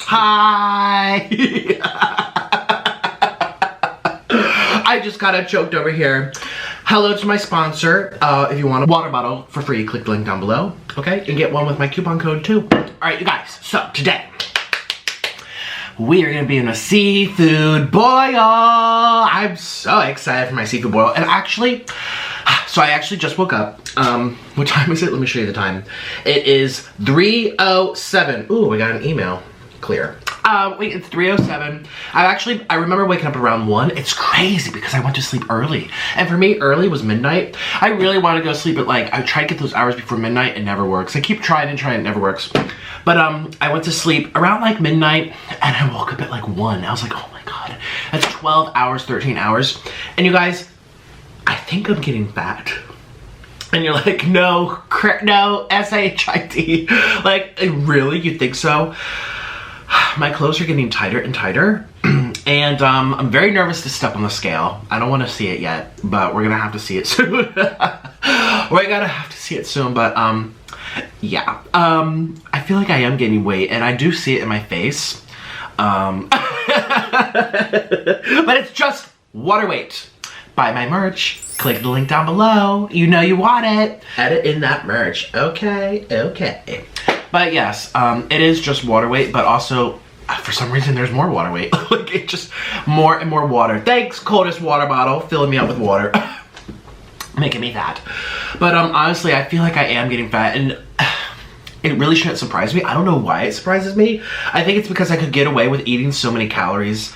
Hi! I just got choked over here. Hello to my sponsor. If you want a water bottle for free, click the link down below, okay? And get one with my coupon code too. Alright, you guys, so today, we are gonna be in a seafood boil. I'm so excited for my seafood boil. And actually, so I actually just woke up. What time is it? Let me show you the time. It is 3:07. Ooh, we got an email. Clear. Wait, it's 3:07. I remember waking up around 1. It's crazy because I went to sleep early. And for me, early was midnight. I really want to go sleep at I try to get those hours before midnight. It never works. I keep trying and trying, it never works. But I went to sleep around midnight and I woke up at 1. I was like, oh my God, that's 12 hours, 13 hours. And you guys, I think I'm getting fat. And you're like, no, S-H-I-T. Really? You think so? My clothes are getting tighter and tighter. And I'm very nervous to step on the scale. I don't want to see it yet, but we're gonna have to see it soon. We're gonna have to see it soon, but yeah. I feel like I am gaining weight, and I do see it in my face. But it's just water weight. Buy my merch. Click the link down below. You know you want it. Edit in that merch. Okay, okay. But yes, it is just water weight, but also, for some reason, there's more water weight. It's just more and more water. Thanks, coldest water bottle, filling me up with water. Making me fat. But honestly, I feel like I am getting fat, and it really shouldn't surprise me. I don't know why it surprises me. I think it's because I could get away with eating so many calories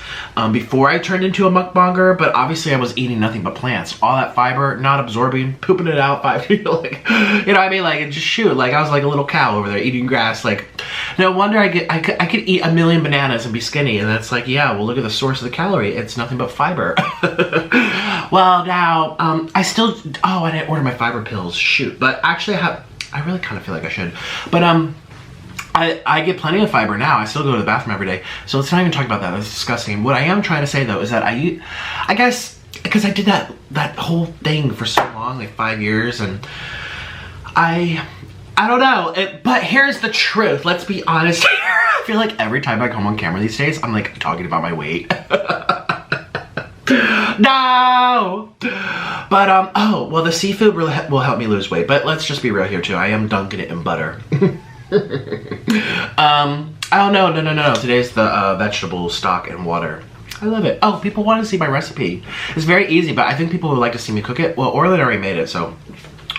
before I turned into a mukbanger, but obviously I was eating nothing but plants. All that fiber, not absorbing, pooping it out, you know what I mean? Just shoot, I was like a little cow over there eating grass. No wonder I could eat 1 million bananas and be skinny, and that's yeah, well, look at the source of the calorie. It's nothing but fiber. Well, now, I didn't order my fiber pills, shoot. But actually I really kind of feel like I should. But I get plenty of fiber now. I still go to the bathroom every day. So let's not even talk about that. That's disgusting. What I am trying to say though is that I guess, because I did that whole thing for so long, 5 years, and I don't know. But here's the truth. Let's be honest here. I feel like every time I come on camera these days, I'm talking about my weight. No! But, oh, well, the seafood will help me lose weight, but let's just be real here, too. I am dunking it in butter. Oh, no. Today's the vegetable stock and water. I love it. Oh, people want to see my recipe. It's very easy, but I think people would like to see me cook it. Well, Orlin already made it, so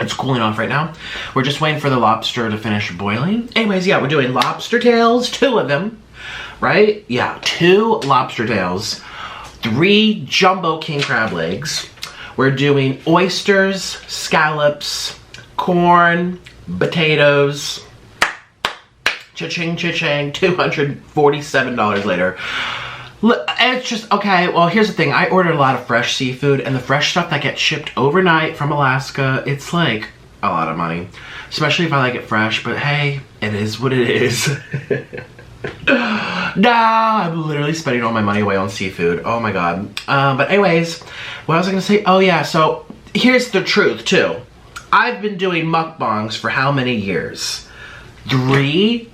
it's cooling off right now. We're just waiting for the lobster to finish boiling. Anyways, yeah, we're doing lobster tails, 2 of them, right? Yeah, 2 lobster tails. 3 jumbo king crab legs. We're doing oysters, scallops, corn, potatoes. Cha-ching, cha-ching, $247 later. It's just, okay, well, here's the thing. I ordered a lot of fresh seafood, and the fresh stuff that gets shipped overnight from Alaska, it's a lot of money. Especially if I like it fresh, but hey, it is what it is. No, I'm literally spending all my money away on seafood. Oh my God. But anyways, what was I gonna say? Oh yeah, so here's the truth too. I've been doing mukbangs for how many years? 3?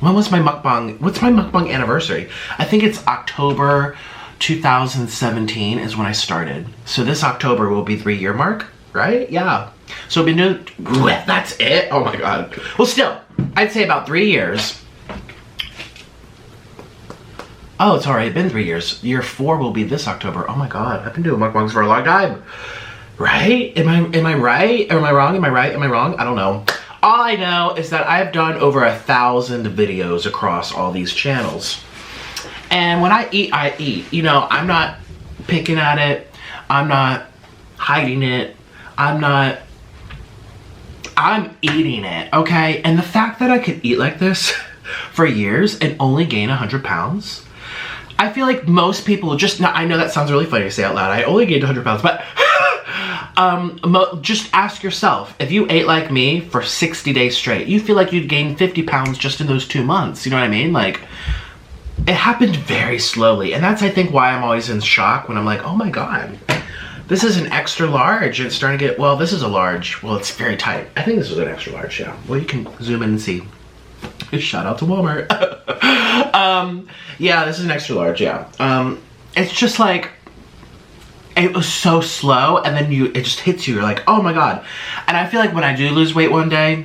When was my mukbang? What's my mukbang anniversary? I think it's October 2017 is when I started. So this October will be 3-year mark, right? Yeah. So I've been doing, that's it? Oh my God. Well, still, I'd say about 3 years. Oh, it's already been 3 years. Year 4 will be this October. Oh my God, I've been doing mukbangs for a long time. Right? Am I right? Am I wrong? Am I right? Am I wrong? I don't know. All I know is that I've done over 1,000 videos across all these channels. And when I eat, I eat. You know, I'm not picking at it. I'm not hiding it. I'm eating it, okay? And the fact that I could eat like this for years and only gain 100 pounds, I feel like most people I know that sounds really funny to say out loud. I only gained 100 pounds, but just ask yourself, if you ate like me for 60 days straight, you feel like you'd gain 50 pounds just in those 2 months. You know what I mean? It happened very slowly. And that's, I think, why I'm always in shock when I'm like, oh my God, this is an extra large. It's starting to get, well, this is a large. Well, it's very tight. I think this was an extra large, yeah. Well, you can zoom in and see. Shout out to Walmart. Yeah, this is an extra large, yeah. It's just like, it was so slow, and then it just hits you. You're like, oh my God. And I feel like when I do lose weight one day,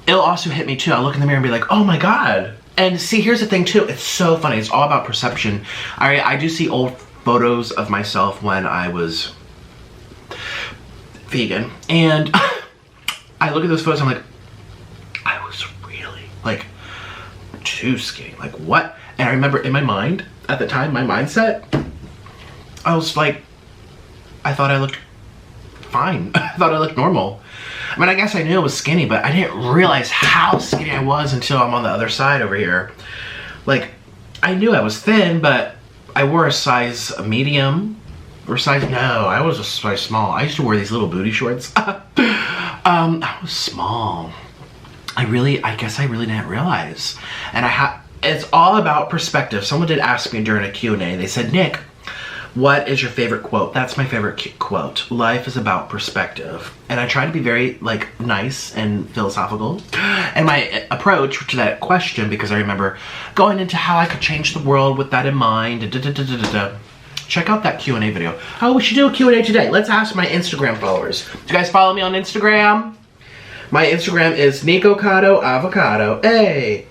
it'll also hit me too. I'll look in the mirror and be like, oh my God. And see, here's the thing too. It's so funny. It's all about perception. I do see old photos of myself when I was vegan. And I look at those photos, I'm like, I was really, like, too skinny. Like, what? And I remember in my mind, at the time, my mindset, I was like, I thought I looked fine. I thought I looked normal. I mean, I guess I knew I was skinny, but I didn't realize how skinny I was until I'm on the other side over here. Like, I knew I was thin, but I wore a size medium. Or size, no, I was a size small. I used to wear these little booty shorts. I was small. I guess I really didn't realize. And it's all about perspective. Someone did ask me during a Q&A, they said, Nick, what is your favorite quote? That's my favorite quote. Life is about perspective. And I try to be very, like, nice and philosophical. And my approach to that question, because I remember going into how I could change the world with that in mind. Check out that Q&A video. Oh, we should do a Q&A today. Let's ask my Instagram followers. Do you guys follow me on Instagram? My Instagram is Nikocado Avocado. Hey.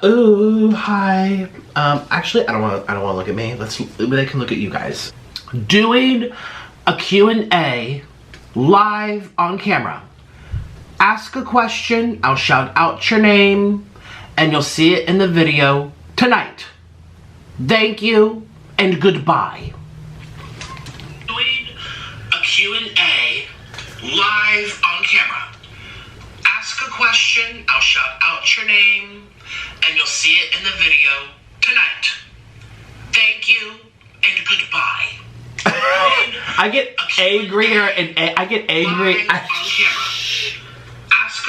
Ooh, hi. Actually, I don't want to look at me. They can look at you guys. Doing a Q&A live on camera. Ask a question, I'll shout out your name, and you'll see it in the video tonight. Thank you, and goodbye. Doing a Q&A live on camera. Ask a question, I'll shout out your name, and you'll see it in the video tonight. Thank you, and goodbye. I get angrier and I get angry. Ask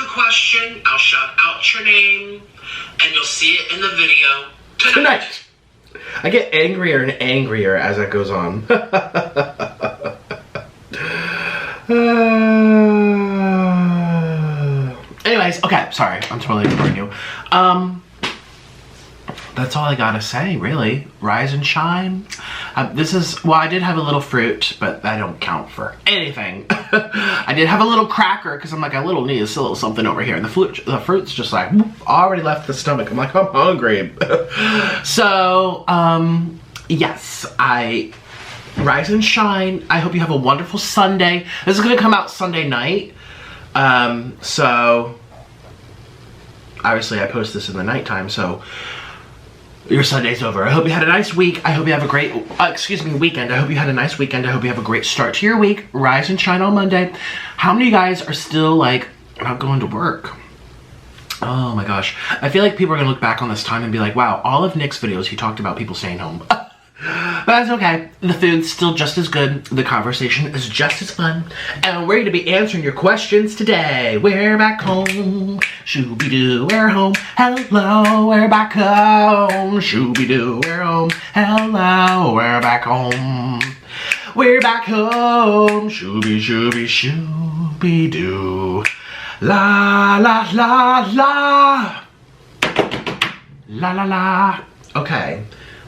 a question, I'll shout out your name, and you'll see it in the video tonight. I get angrier and angrier as that goes on. Anyways, okay, sorry, I'm totally ignoring you. That's all I gotta say, really. Rise and shine. Well, I did have a little fruit, but that don't count for anything. I did have a little cracker, because I'm like, I need a little something over here. And the fruit's just like, already left the stomach. I'm like, I'm hungry. So, yes, rise and shine. I hope you have a wonderful Sunday. This is gonna come out Sunday night. So, obviously I post this in the nighttime, so your Sunday's over. I hope you had a nice week. I hope you have a great, weekend. I hope you had a nice weekend. I hope you have a great start to your week. Rise and shine on Monday. How many of you guys are still, like, not going to work? Oh my gosh. I feel like people are gonna look back on this time and be like, wow, all of Nick's videos, he talked about people staying home. But that's okay. The food's still just as good. The conversation is just as fun. And we're going to be answering your questions today. We're back home. Shooby-doo, we're home. Hello, we're back home. Shooby-doo, we're home. Hello, we're back home. We're back home. Shooby-doo. La, la, la, la. La, la, la. Okay.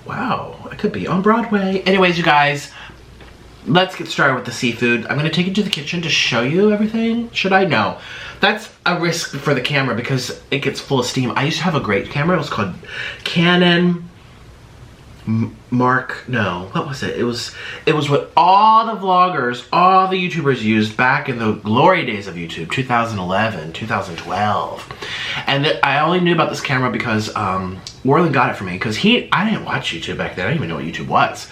Wow, I could be on Broadway. Anyways, you guys, let's get started with the seafood. I'm gonna take you to the kitchen to show you everything. Should I? No. That's a risk for the camera because it gets full of steam. I used to have a great camera. It was called Canon what was it? It was what all the vloggers, all the YouTubers used back in the glory days of YouTube, 2011, 2012. And I only knew about this camera because Warland got it for me because I didn't watch YouTube back then. I didn't even know what YouTube was.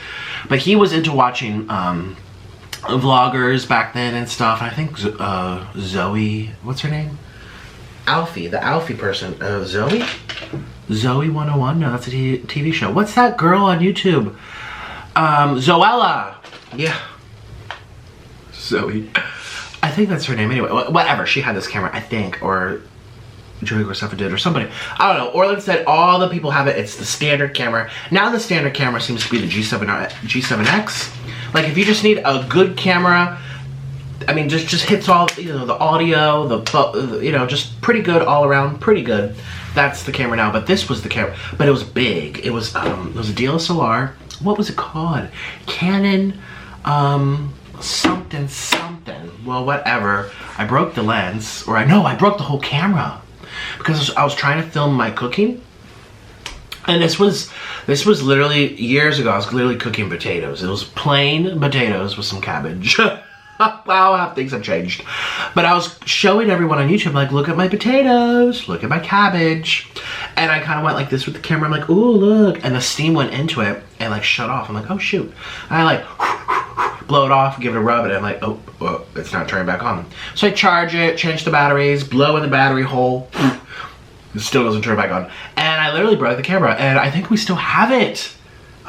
But he was into watching vloggers back then and stuff. I think Zoe, what's her name? Alfie, the Alfie person. Zoe? Zoe 101? No, that's a TV show. What's that girl on YouTube? Zoella. Yeah. Zoe. I think that's her name anyway. Whatever. She had this camera, I think, or Joey Graceffa did, or somebody. I don't know. Orland said all the people have it. It's the standard camera. Now the standard camera seems to be the G7X. Like, if you just need a good camera, I mean, just hits all, you know, the audio, you know, just pretty good all around, pretty good. That's the camera now, but this was the camera, but it was big. It was a DSLR. What was it called? Canon, something. Well, whatever. I broke the lens, or I broke the whole camera because I was trying to film my cooking. And this was literally years ago. I was literally cooking potatoes. It was plain potatoes with some cabbage. Wow, how things have changed. But I was showing everyone on YouTube, like, look at my potatoes, look at my cabbage. And I kind of went like this with the camera. I'm like, ooh, look. And the steam went into it and like shut off. I'm like, oh shoot. And I like blow it off, give it a rub, and I'm like, oh, it's not turning back on. So I charge it, change the batteries, blow in the battery hole. It still doesn't turn back on. And I literally broke the camera, and I think we still have it.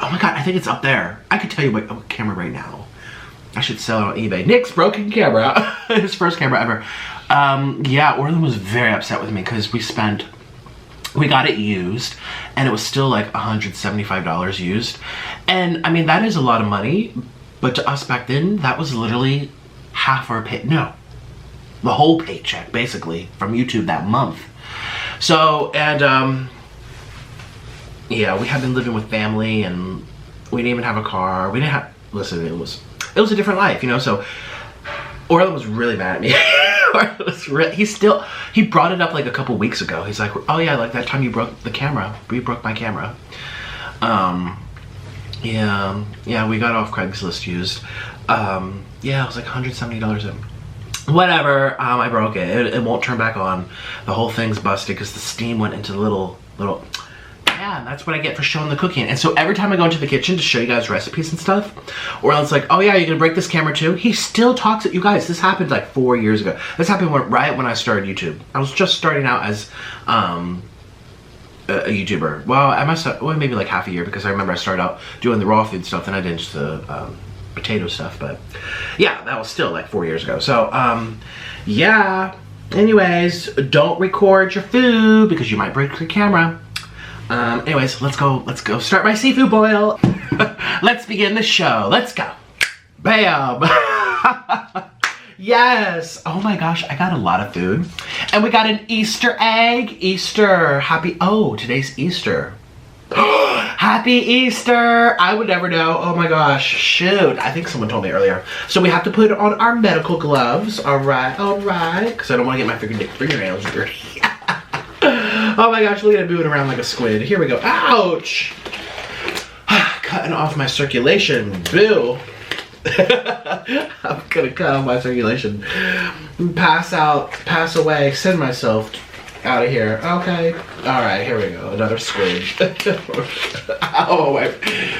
Oh my God, I think it's up there. I could tell you what camera right now. I should sell it on eBay. Nick's broken camera. His first camera ever. Yeah, Orlin was very upset with me because we got it used, and it was still like $175 used. And I mean, that is a lot of money, but to us back then, that was literally half our pay. No, the whole paycheck, basically, from YouTube that month. So, and yeah, we had been living with family, and we didn't even have a car. We didn't have, listen, it was a different life, you know. So Orlin was really mad at me. He brought it up like a couple weeks ago. He's like, oh yeah, like that time you broke the camera. You broke my camera. Yeah, we got off Craigslist used. Yeah, it was like $170 in. Whatever, I broke it. It won't turn back on. The whole thing's busted because the steam went into the little, yeah, that's what I get for showing the cooking. And so every time I go into the kitchen to show you guys recipes and stuff, or else like, oh yeah, you're gonna break this camera too? He still talks at you guys. This happened like 4 years ago. This happened right when I started YouTube. I was just starting out as a YouTuber. Well, I must have, well, maybe like half a year, because I remember I started out doing the raw food stuff, then I did just the potato stuff. But yeah, that was still like 4 years ago. So yeah, anyways, don't record your food because you might break your camera. Anyways, let's go start my seafood boil. Let's begin the show. Let's go. Bam. Yes. Oh my gosh, I got a lot of food. And we got an Easter egg. Easter. Today's Easter. Happy Easter. I would never know. Oh my gosh. Shoot. I think someone told me earlier. So we have to put on our medical gloves. All right. Because I don't want to get my fingernails dirty. Oh my gosh, look at it moving around like a squid. Here we go. Ouch! Cutting off my circulation. Boo! I'm gonna cut off my circulation. Pass out, pass away, send myself out of here. Okay. Alright, here we go. Another squid. Oh, my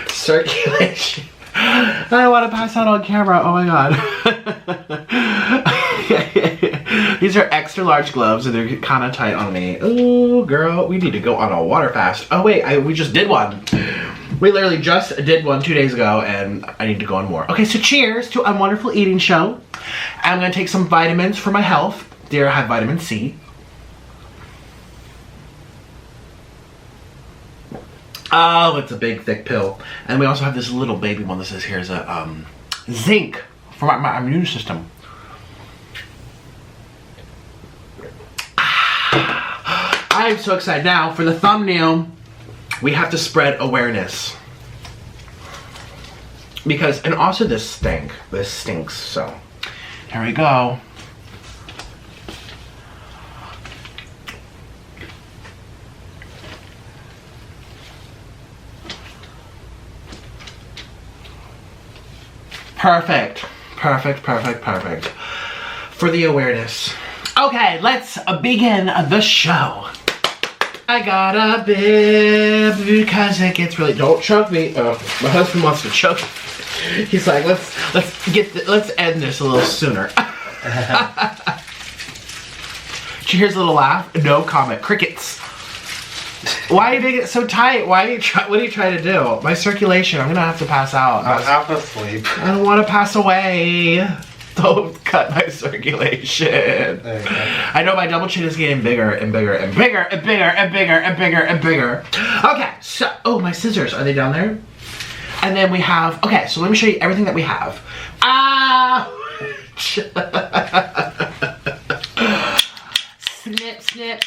circulation. I want to pass out on camera. Oh my god. These are extra large gloves and they're kind of tight on me. Ooh, girl, we need to go on a water fast. Oh wait, we just did one. We literally just did one 2 days ago and I need to go on more. Okay, so cheers to a wonderful eating show. I'm going to take some vitamins for my health. Dear, I have vitamin C. Oh, it's a big, thick pill. And we also have this little baby one that says here's a zinc for my immune system. I'm so excited. Now, for the thumbnail, we have to spread awareness. Because, and also this stinks, so here we go. Perfect. For the awareness. Okay, let's begin the show. I got a bib because it gets really, don't choke me. Oh, my husband wants to choke. He's like, let's end this a little sooner. Did you hear his little laugh? No comment. Crickets. Why are you making it so tight? What are you trying to do? My circulation, I'm gonna have to pass out. I'm half asleep. I don't want to pass away. Don't cut my circulation. There you go. I know my double chin is getting bigger and bigger and bigger and bigger and bigger and bigger and bigger. Okay, so, oh, my scissors, are they down there? And then we have, okay, so let me show you everything that we have. Snip, snip.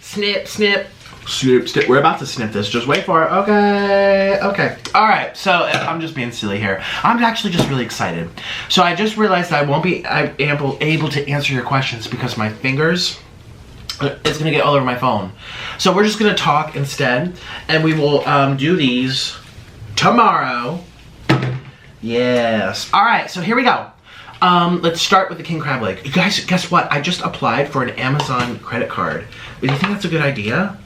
Snip, snip. Snip, snip. We're about to snip this. Just wait for it. Okay. Okay. All right. So I'm just being silly here. I'm actually just really excited. So I just realized I won't be able to answer your questions because my fingers, it's going to get all over my phone. So we're just going to talk instead. And we will do these tomorrow. Yes. All right. So here we go. Let's start with the king crab leg. You guys, guess what? I just applied for an Amazon credit card. Do you think that's a good idea?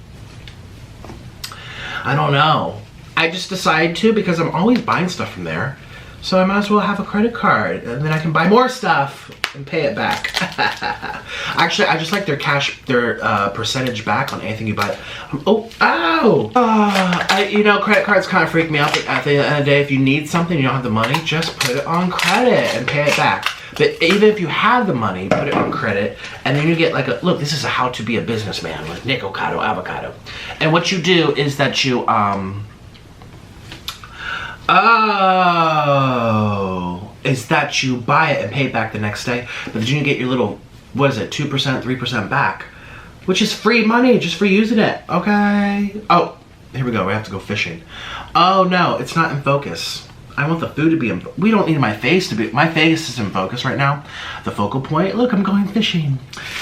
I don't know. I just decided to because I'm always buying stuff from there. So I might as well have a credit card and then I can buy more stuff and pay it back. Actually, I just like their percentage back on anything you buy. You know, credit cards kind of freak me out, but at the end of the day, if you need something, you don't have the money, just put it on credit and pay it back. But even if you have the money, put it on credit, and then you get like a, look, this is how to be a businessman with Nikocado avocado. And what you do is that you, is that you buy it and pay it back the next day, but then you get your little, what is it, 2%, 3% back, which is free money just for using it, okay? Oh, here we go, we have to go fishing. Oh no, it's not in focus. I want the food to be in, we don't need my face to be, my face is in focus right now. The focal point, look, I'm going fishing.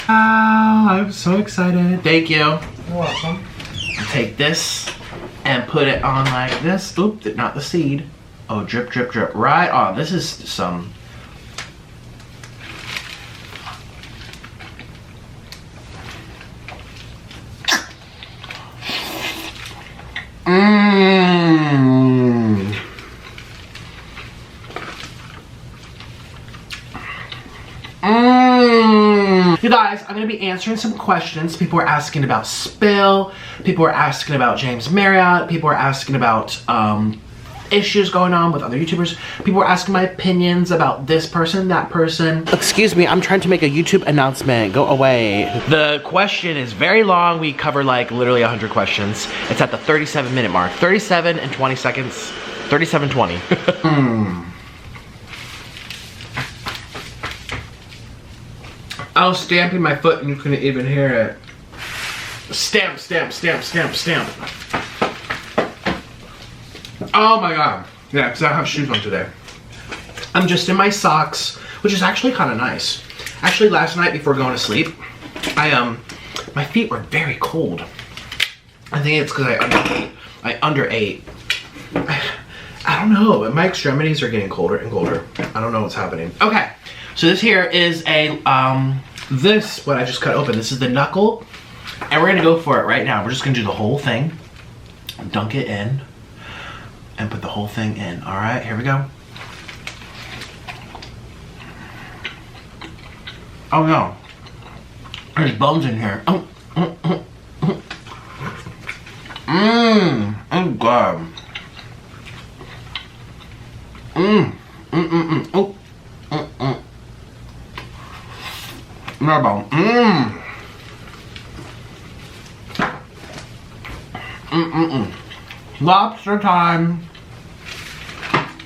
Oh, I'm so excited. Thank you. You're welcome. Take this and put it on like this. Oop, not the seed. Oh, drip, drip, drip, right on. This is some. Mmm. You guys, I'm gonna be answering some questions. People are asking about Spill. People are asking about James Marriott. People are asking about issues going on with other YouTubers. People are asking my opinions about this person, that person. Excuse me, I'm trying to make a YouTube announcement. Go away. The question is very long. We cover like literally 100 questions. It's at the 37-minute mark. 37 and 20 seconds. 37:20. I was stamping my foot and you couldn't even hear it. Stamp, stamp, stamp, stamp, stamp. Oh my god. Yeah, because I don't have shoes on today. I'm just in my socks, which is actually kind of nice. Actually, last night before going to sleep, my feet were very cold. I think it's because I underate. I don't know, my extremities are getting colder and colder. I don't know what's happening. Okay, so this here is a, what I just cut open. This is the knuckle, and we're gonna go for it right now. We're just gonna do the whole thing, dunk it in, and put the whole thing in. All right, here we go. Oh no, there's bones in here. Oh, oh god. Oh, no bone. Lobster time.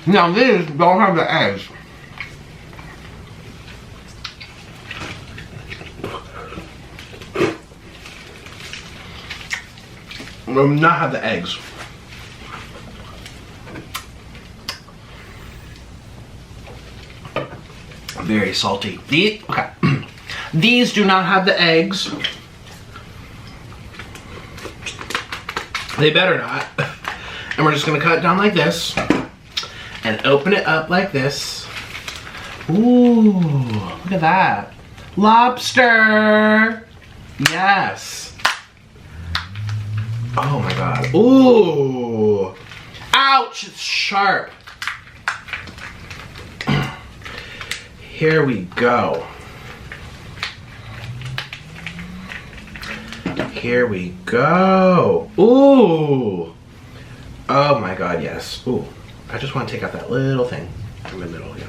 Now these don't have the eggs. Will not have the eggs. Very salty. These, okay. These do not have the eggs. They better not. And we're just gonna cut it down like this and open it up like this. Ooh, look at that. Lobster! Yes. Oh my god. Ooh. Ouch, it's sharp. Here we go. Here we go. Ooh. Oh my god, yes. Ooh. I just want to take out that little thing in the middle, yeah.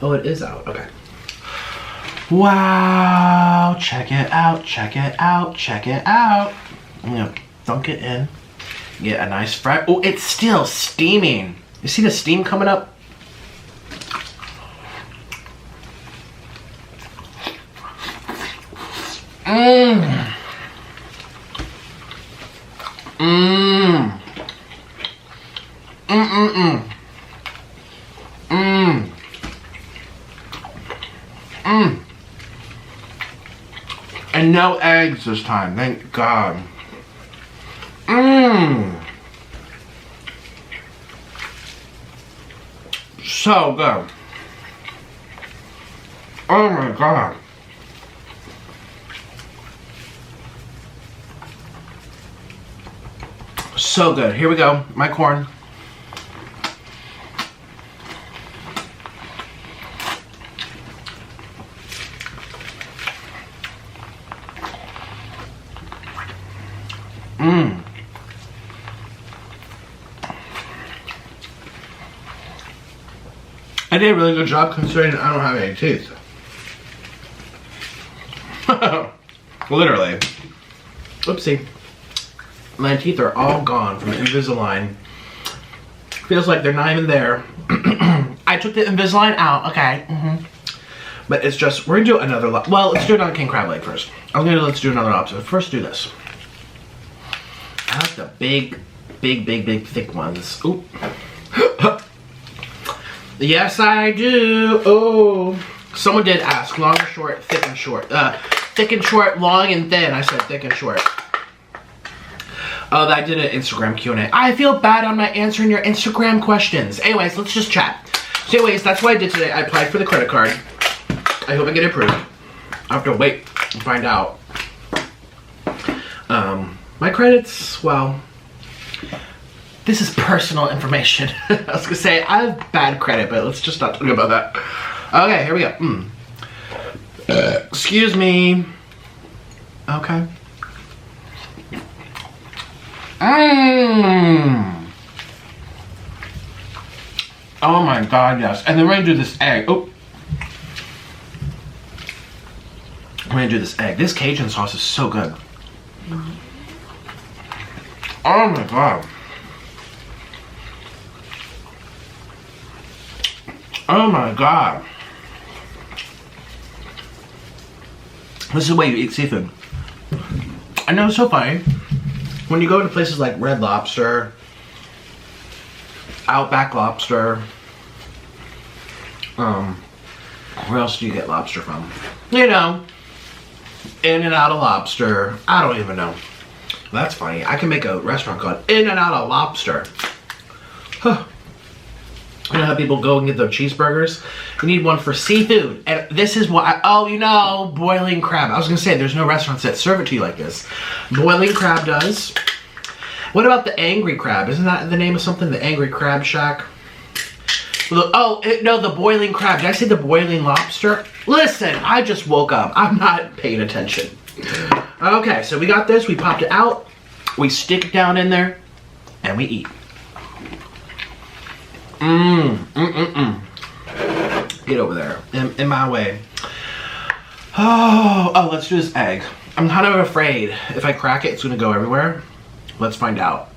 Oh, it is out. Okay. Wow. Check it out. Check it out. Check it out. I'm gonna dunk it in. Get a nice fry. Oh, it's still steaming. You see the steam coming up? Mmm. Mmm. Mmm. Mmm. And no eggs this time, thank God. Mmm. So good. Oh my God. So good. Here we go. My corn. Mmm. I did a really good job considering I don't have any teeth. Literally. Oopsie. My teeth are all gone from the Invisalign. Feels like they're not even there. I took the Invisalign out, okay. But it's just, we're gonna do another, well, let's do it on king crab leg first. Let's do another lobster. First do this. I like the big, thick ones. Ooh. Yes, I do. Oh. Someone did ask, long or short, thick and short. Thick and short, long and thin. I said thick and short. Oh, I did an Instagram Q&A. I feel bad on not answering your Instagram questions. Anyways, let's just chat. So anyways, that's what I did today. I applied for the credit card. I hope I get approved. I have to wait and find out. My credits, well, this is personal information. I was gonna say, I have bad credit, but let's just not talk about that. Okay, here we go. Excuse me. Okay. Oh my God, yes. And then we're gonna do this egg. Oh. We're gonna do this egg. This Cajun sauce is so good. Oh my God. Oh my God. This is the way you eat seafood. I know, it's so funny. When you go to places like Red Lobster, Outback Lobster, where else do you get lobster from? You know, In and Out of Lobster. I don't even know. That's funny. I can make a restaurant called In and Out of Lobster. Huh. You know how people go and get their cheeseburgers? You need one for seafood. And this is what oh, you know, boiling crab. I was gonna say, there's no restaurants that serve it to you like this. Boiling crab does. What about the angry crab? Isn't that the name of something? The Angry Crab Shack? Oh, no, the boiling crab. Did I say the boiling lobster? Listen, I just woke up. I'm not paying attention. Okay, so we got this. We popped it out. We stick it down in there. And we eat. Get over there. In my way. Oh, let's do this egg. I'm kind of afraid if I crack it, it's going to go everywhere. Let's find out.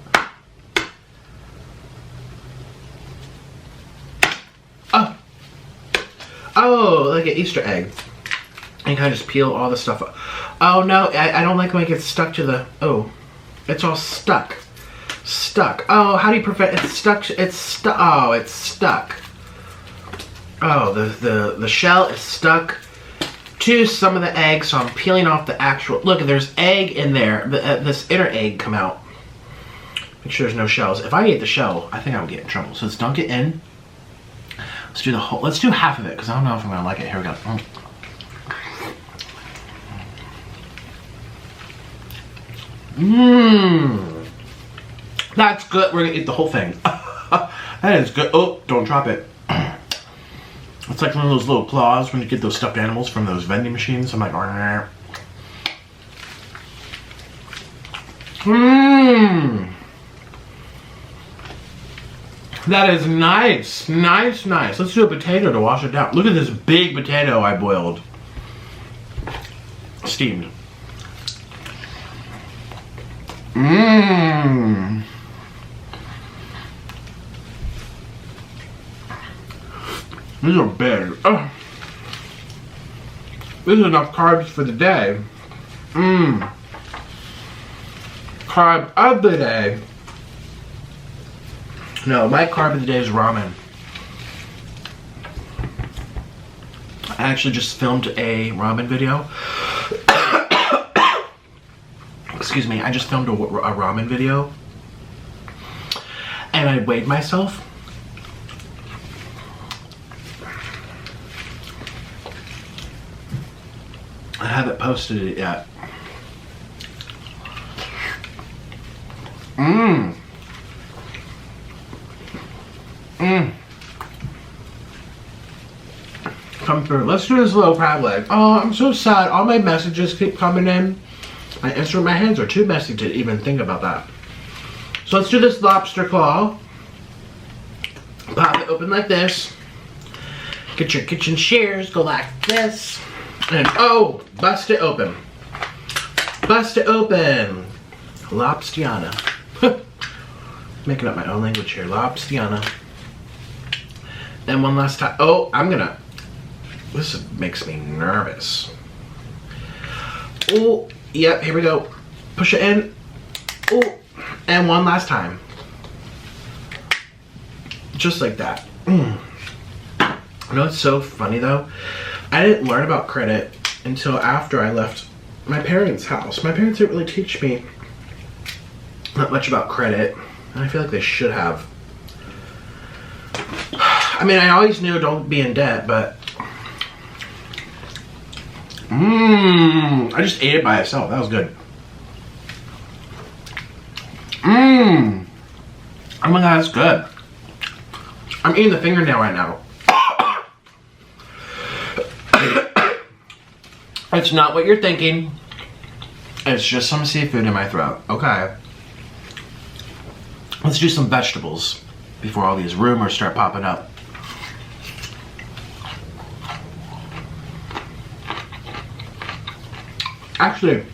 Oh, like an Easter egg. And kind of just peel all the stuff up. Oh no, I don't like when it gets stuck to the, oh, it's all stuck. Stuck. Oh, how do you prevent, it's stuck, it's stuck, oh, it's stuck. Oh, the shell is stuck to some of the egg, so I'm peeling off the actual, look, there's egg in there, this inner egg come out. Make sure there's no shells. If I ate the shell, I think I would get in trouble. So let's dunk it in. Let's do the whole, let's do half of it, because I don't know if I'm gonna like it. Here we go. That's good. We're gonna eat the whole thing. That is good. Oh, don't drop it. It's like one of those little claws when you get those stuffed animals from those vending machines. I'm like, that is nice. Nice, nice. Let's do a potato to wash it down. Look at this big potato I boiled. Steamed. These are big. Oh. This is enough carbs for the day. carb of the day. No, my carb of the day is ramen. I actually just filmed a ramen video. Excuse me, I just filmed a ramen video. And I weighed myself. I haven't posted it yet. Come through. Let's do this little crab leg. Oh, I'm so sad. All my messages keep coming in. My hands are too messy to even think about that. So let's do this lobster claw. Pop it open like this. Get your kitchen shears. Go like this. And oh, bust it open. Bust it open. Lobstiana. Making up my own language here. Lobstiana. And one last time. Oh, this makes me nervous. Oh, yep, here we go. Push it in. Oh, and one last time. Just like that. You know what's so funny though? I didn't learn about credit until after I left my parents' house. My parents didn't really teach me not much about credit, and I feel like they should have. I mean, I always knew don't be in debt, but I just ate it by itself. That was good. Oh my god, that's good. I'm eating the fingernail right now. It's not what you're thinking. It's just some seafood in my throat. Okay. Let's do some vegetables before all these rumors start popping up. Actually,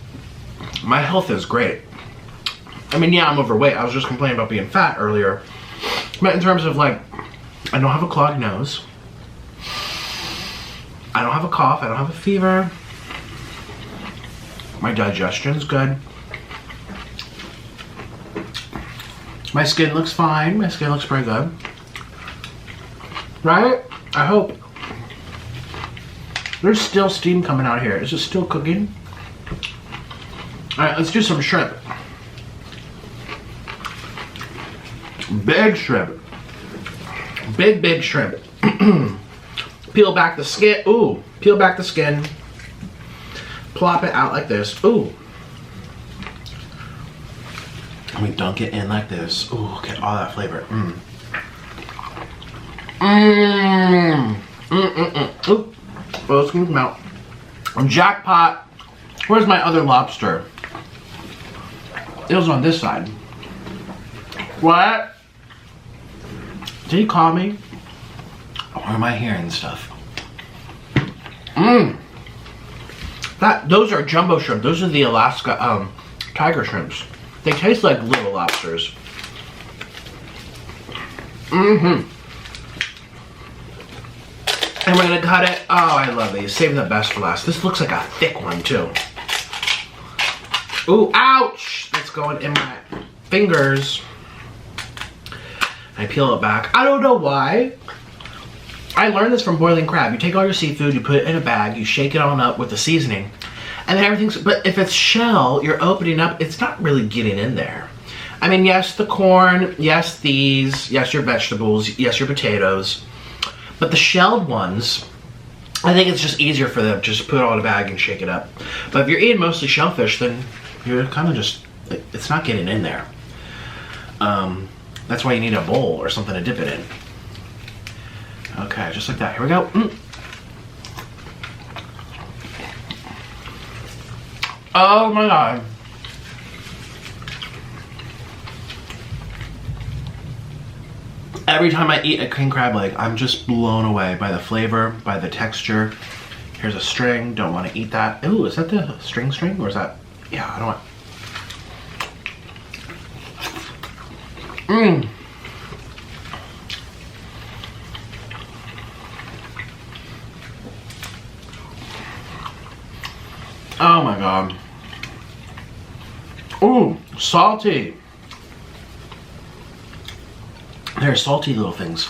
my health is great. I mean, yeah, I'm overweight. I was just complaining about being fat earlier. But in terms of like, I don't have a clogged nose. I don't have a cough. I don't have a fever. My digestion's good. My skin looks fine. My skin looks pretty good. Right? I hope. There's still steam coming out here. Is it still cooking? Alright, let's do some shrimp. Big shrimp. Big shrimp. Peel back the skin. Ooh. Peel back the skin. Plop it out like this. Ooh. And we dunk it in like this. Ooh, get all that flavor. Ooh. Well, it's gonna come out. Jackpot. Where's my other lobster? It was on this side. What? Did he call me? Or am I hearing stuff? Those are jumbo shrimp. Those are the Alaska tiger shrimps. They taste like little lobsters. And we're gonna cut it. Oh, I love these. Save the best for last. This looks like a thick one too. Ooh, ouch! That's going in my fingers. I peel it back. I don't know why. I learned this from boiling crab. You take all your seafood, you put it in a bag, you shake it on up with the seasoning, and then everything's, but if it's shell, you're opening up, it's not really getting in there. I mean, yes, the corn, yes, these, yes, your vegetables, yes, your potatoes, but the shelled ones, I think it's just easier for them to just put it all in a bag and shake it up. But if you're eating mostly shellfish, then you're kind of just, it's not getting in there. That's why you need a bowl or something to dip it in. Okay, just like that. Here we go. Oh my god. Every time I eat a king crab leg, I'm just blown away by the flavor, by the texture. Here's a string. Don't want to eat that. Ooh, is that the string or is that? Yeah, I don't want. Oh my god. Ooh, salty. They're salty little things.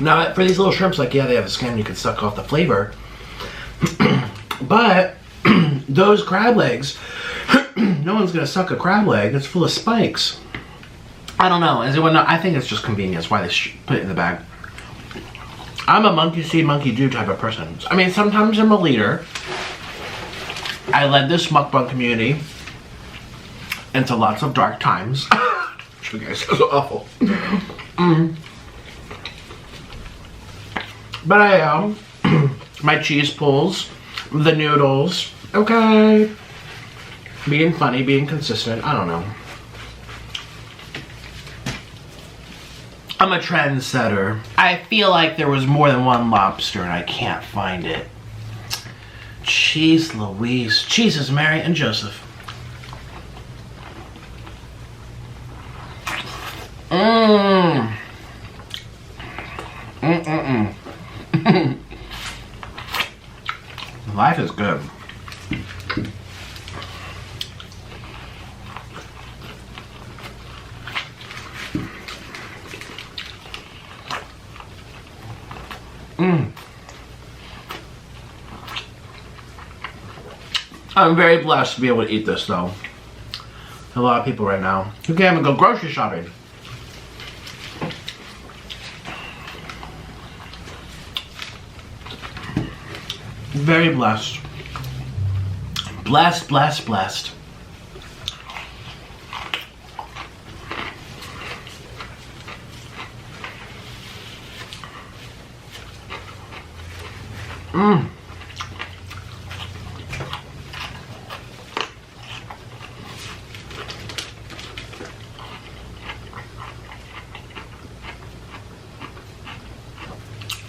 Now, for these little shrimps, like, yeah, they have a skin, you can suck off the flavor. But those crab legs, no one's gonna suck a crab leg. It's full of spikes. I don't know. As anyone know, I think it's just convenience why they put it in the bag. I'm a monkey see, monkey do type of person. I mean, sometimes I'm a leader. I led this mukbang community into lots of dark times. You guys, that's awful. But I am. My cheese pulls, the noodles. Okay. Being funny, being consistent. I don't know. I'm a trendsetter. I feel like there was more than one lobster and I can't find it. Jeez Louise. Jesus, Mary, and Joseph. Life is good. I'm very blessed to be able to eat this though. A lot of people right now who can't even go grocery shopping. Very blessed. Blessed, blessed, blessed.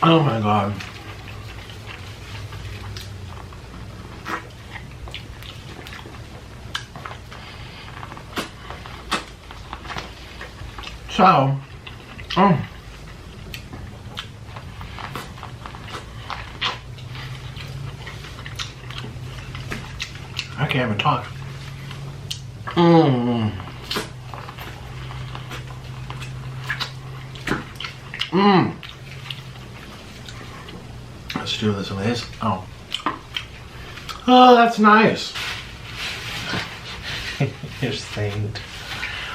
Oh my God. So, I can't even talk. Let's do this with this. Oh. Oh, that's nice. You're stained.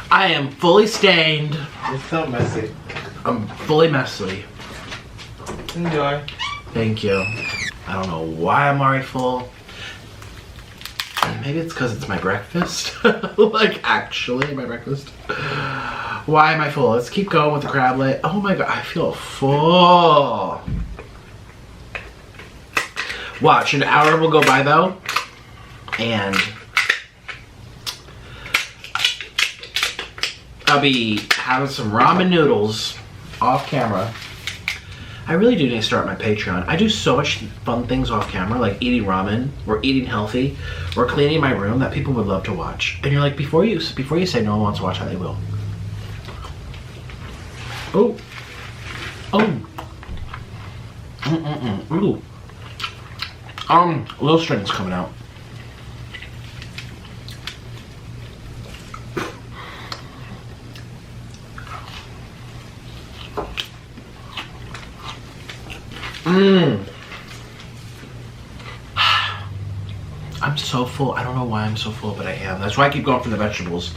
I am fully stained. It's so messy. I'm fully messy. Enjoy. Thank you. I don't know why I'm already full. Maybe it's because it's my breakfast. Like, actually, my breakfast. Why am I full? Let's keep going with the crab leg. Oh my God, I feel full. Watch, an hour will go by though, and I'll be having some ramen noodles off camera. I really do need to start my Patreon. I do so much fun things off camera, like eating ramen, or eating healthy, or cleaning my room that people would love to watch. And you're like, before you say no one wants to watch that, they will. Oh. Oh. Ooh. Little string's coming out. I'm so full. I don't know why I'm so full, but I am. That's why I keep going for the vegetables.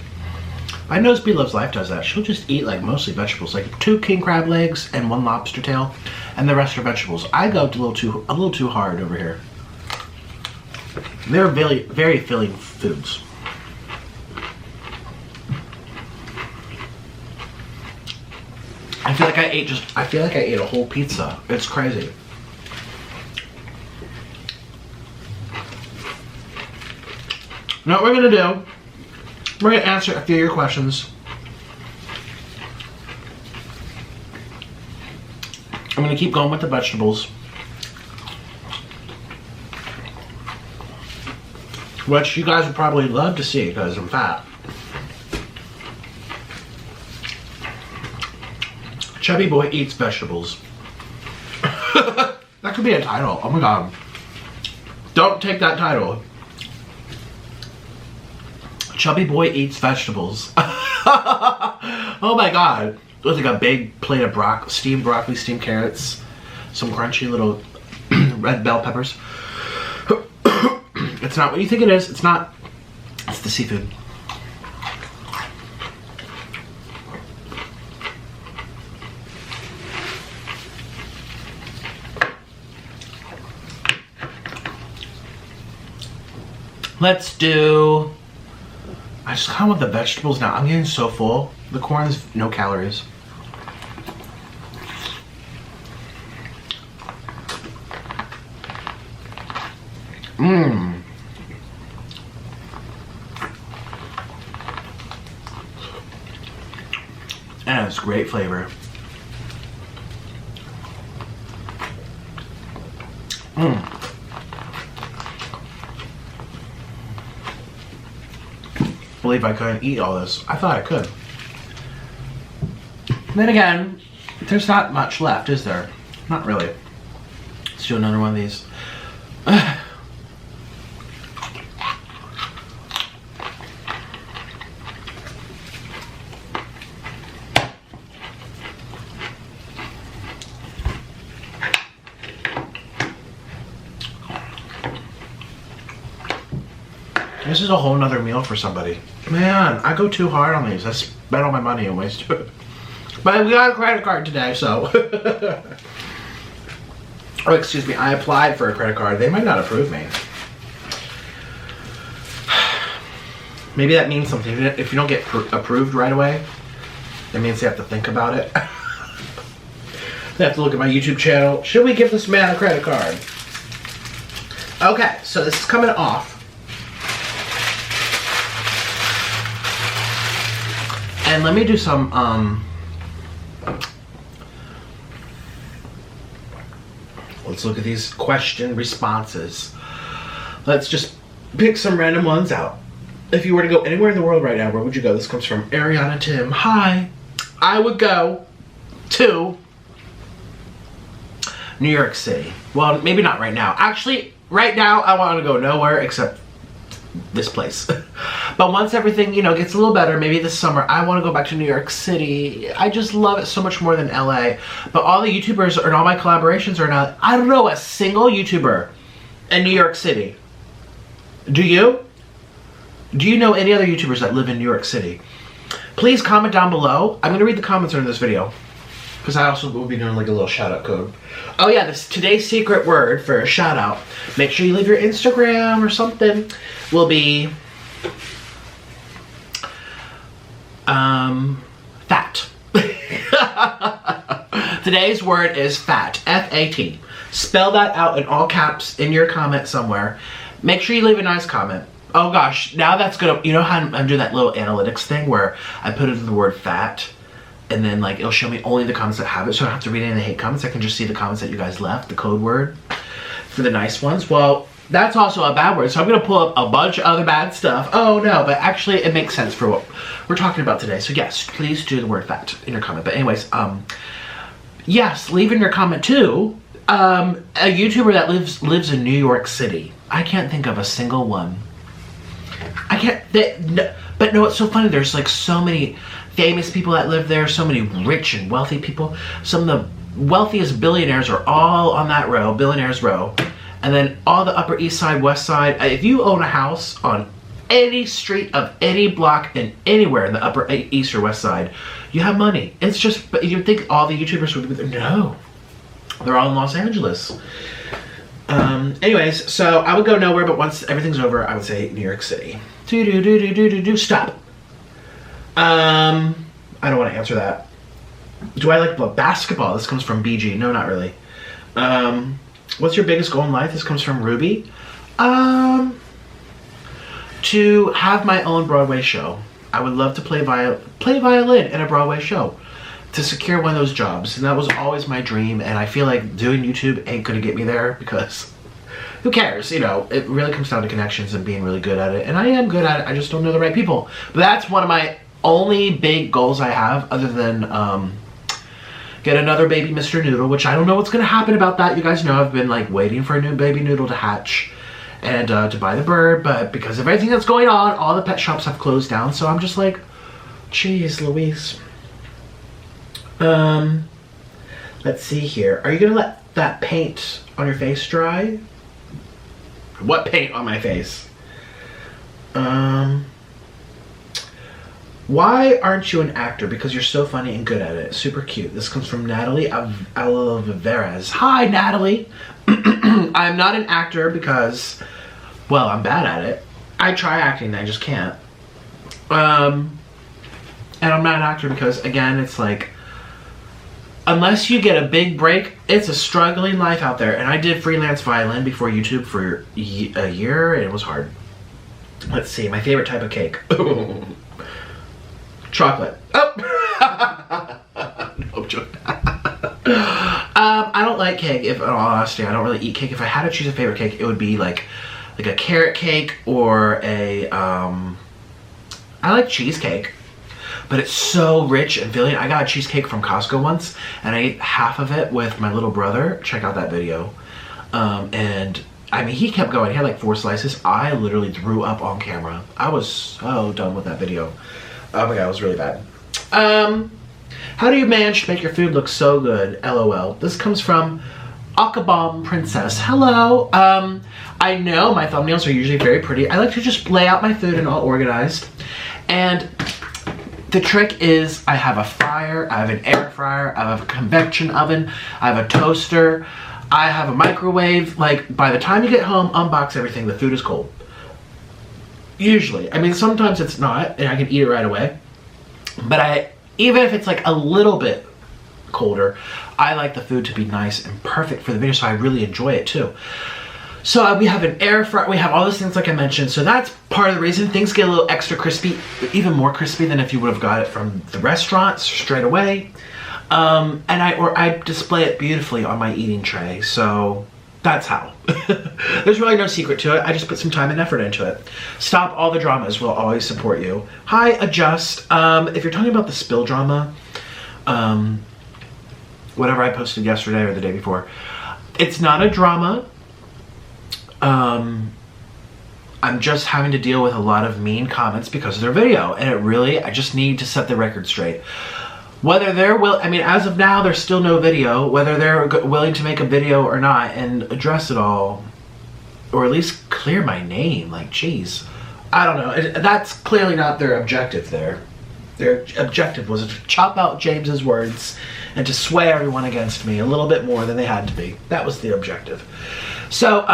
I know Bloves Life does that. She'll just eat like mostly vegetables, like 2 king crab legs and 1 lobster tail, and the rest are vegetables. I go a little too hard over here. They're very, very filling foods. I feel like I ate a whole pizza. It's crazy. Now what we're gonna do, we're gonna answer a few of your questions. I'm gonna keep going with the vegetables, which you guys would probably love to see because I'm fat. Chubby boy eats vegetables. That could be a title. Oh my God. Don't take that title. Chubby boy eats vegetables. Oh my god. It was like a big plate of steamed broccoli, steamed carrots, some crunchy little red bell peppers. It's not what you think it is. It's not. It's the seafood. Let's do... I just kind of want the vegetables now. I'm getting so full. The corn's no calories. Mmm. And it's great flavor. Mmm. Believe I couldn't eat all this. I thought I could. Then again, there's not much left, is there? Not really. Let's do another one of these. This is a whole nother meal for somebody. Man, I go too hard on these. I spent all my money and wasted it. But we got a credit card today, so. Oh, excuse me. I applied for a credit card. They might not approve me. Maybe that means something. If you don't get approved right away, it means you have to think about it. They have to look at my YouTube channel. Should we give this man a credit card? Okay, so this is coming off. And let me do some, let's look at these question responses. Let's just pick some random ones out. If you were to go anywhere in the world right now, where would you go? This comes from Ariana Tim. Hi. I would go to New York City. Well, maybe not right now. Actually, right now, I want to go nowhere except this place. But once everything, you know, gets a little better, maybe this summer, I want to go back to New York City. I just love it so much more than LA. But all the YouTubers and all my collaborations are now, I don't know a single YouTuber in New York City. Do you? Do you know any other YouTubers that live in New York City? Please comment down below. I'm going to read the comments under this video, because I also will be doing like a little shout out code. Oh yeah, today's secret word for a shout out. Make sure you leave your Instagram or something. Will be fat. Today's word is fat. F-A-T. Spell that out in all caps in your comment somewhere. Make sure you leave a nice comment. Oh gosh, now that's gonna, you know how I'm doing that little analytics thing where I put in the word fat and then like it'll show me only the comments that have it, so I don't have to read any of the hate comments. I can just see the comments that you guys left, the code word for the nice ones. Well, that's also a bad word, so I'm gonna pull up a bunch of other bad stuff. Oh no, but actually it makes sense for what we're talking about today. So yes, please do the word fat in your comment. But anyways, yes, leave in your comment too. A YouTuber that lives in New York City. I can't think of a single one. I can't, but no, it's so funny. There's like so many famous people that live there, so many rich and wealthy people. Some of the wealthiest billionaires are all on that row, Billionaires Row. And then all the Upper East Side, West Side. If you own a house on any street of any block and anywhere in the Upper East or West Side, you have money. It's just, but you'd think all the YouTubers would be there. No, they're all in Los Angeles. Anyways, so I would go nowhere, but once everything's over, I would say New York City. Stop. I don't want to answer that. Do I like basketball? This comes from BG. No, not really. What's your biggest goal in life? This comes from Ruby. To have my own Broadway show. I would love to play violin in a Broadway show. To secure one of those jobs. And that was always my dream. And I feel like doing YouTube ain't gonna get me there because who cares? You know, it really comes down to connections and being really good at it. And I am good at it. I just don't know the right people. But that's one of my only big goals I have, other than get another baby Mr. Noodle, which I don't know what's gonna happen about that. You guys know I've been like waiting for a new baby Noodle to hatch. and to buy the bird, but because of everything that's going on, all the pet shops have closed down, so I'm just like, jeez Louise. Let's see here. Are you gonna let that paint on your face dry? What paint on my face? Why aren't you an actor? Because you're so funny and good at it. Super cute. This comes from Natalie Alvarez. Hi, Natalie. I'm not an actor because, well, I'm bad at it. I try acting, I just can't. And I'm not an actor because, again, it's like, unless you get a big break, it's a struggling life out there. And I did freelance violin before YouTube for a year, and it was hard. Let's see, my favorite type of cake. Chocolate. Oh! No, I'm joking. I don't like cake, if in all honesty. I don't really eat cake. If I had to choose a favorite cake, it would be like a carrot cake or a, I like cheesecake. But it's so rich and filling. I got a cheesecake from Costco once, and I ate half of it with my little brother. Check out that video. And I mean, he kept going. He had like 4 slices. I literally threw up on camera. I was so done with that video. Oh my god, it was really bad. How do you manage to make your food look so good? LOL. This comes from Akabam Princess. Hello. I know my thumbnails are usually very pretty. I like to just lay out my food and all organized. And the trick is I have a fryer, I have an air fryer, I have a convection oven, I have a toaster, I have a microwave. Like, by the time you get home, unbox everything, the food is cold. Usually. I mean, sometimes it's not, and I can eat it right away. But even if it's like a little bit colder, I like the food to be nice and perfect for the video, so I really enjoy it too. So we have an air fryer, we have all those things like I mentioned, so that's part of the reason things get a little extra crispy, even more crispy than if you would have got it from the restaurant straight away. And I display it beautifully on my eating tray, so that's how. There's really no secret to it. I just put some time and effort into it. Stop all the dramas will always support you. Hi, Adjust. If you're talking about the spill drama, whatever I posted yesterday or the day before, it's not a drama. I'm just having to deal with a lot of mean comments because of their video, and I just need to set the record straight. Whether I mean, as of now, there's still no video, whether they're willing to make a video or not and address it all, or at least clear my name, like, geez. I don't know, that's clearly not their objective there. Their objective was to chop out James's words and to sway everyone against me a little bit more than they had to be. That was the objective. So,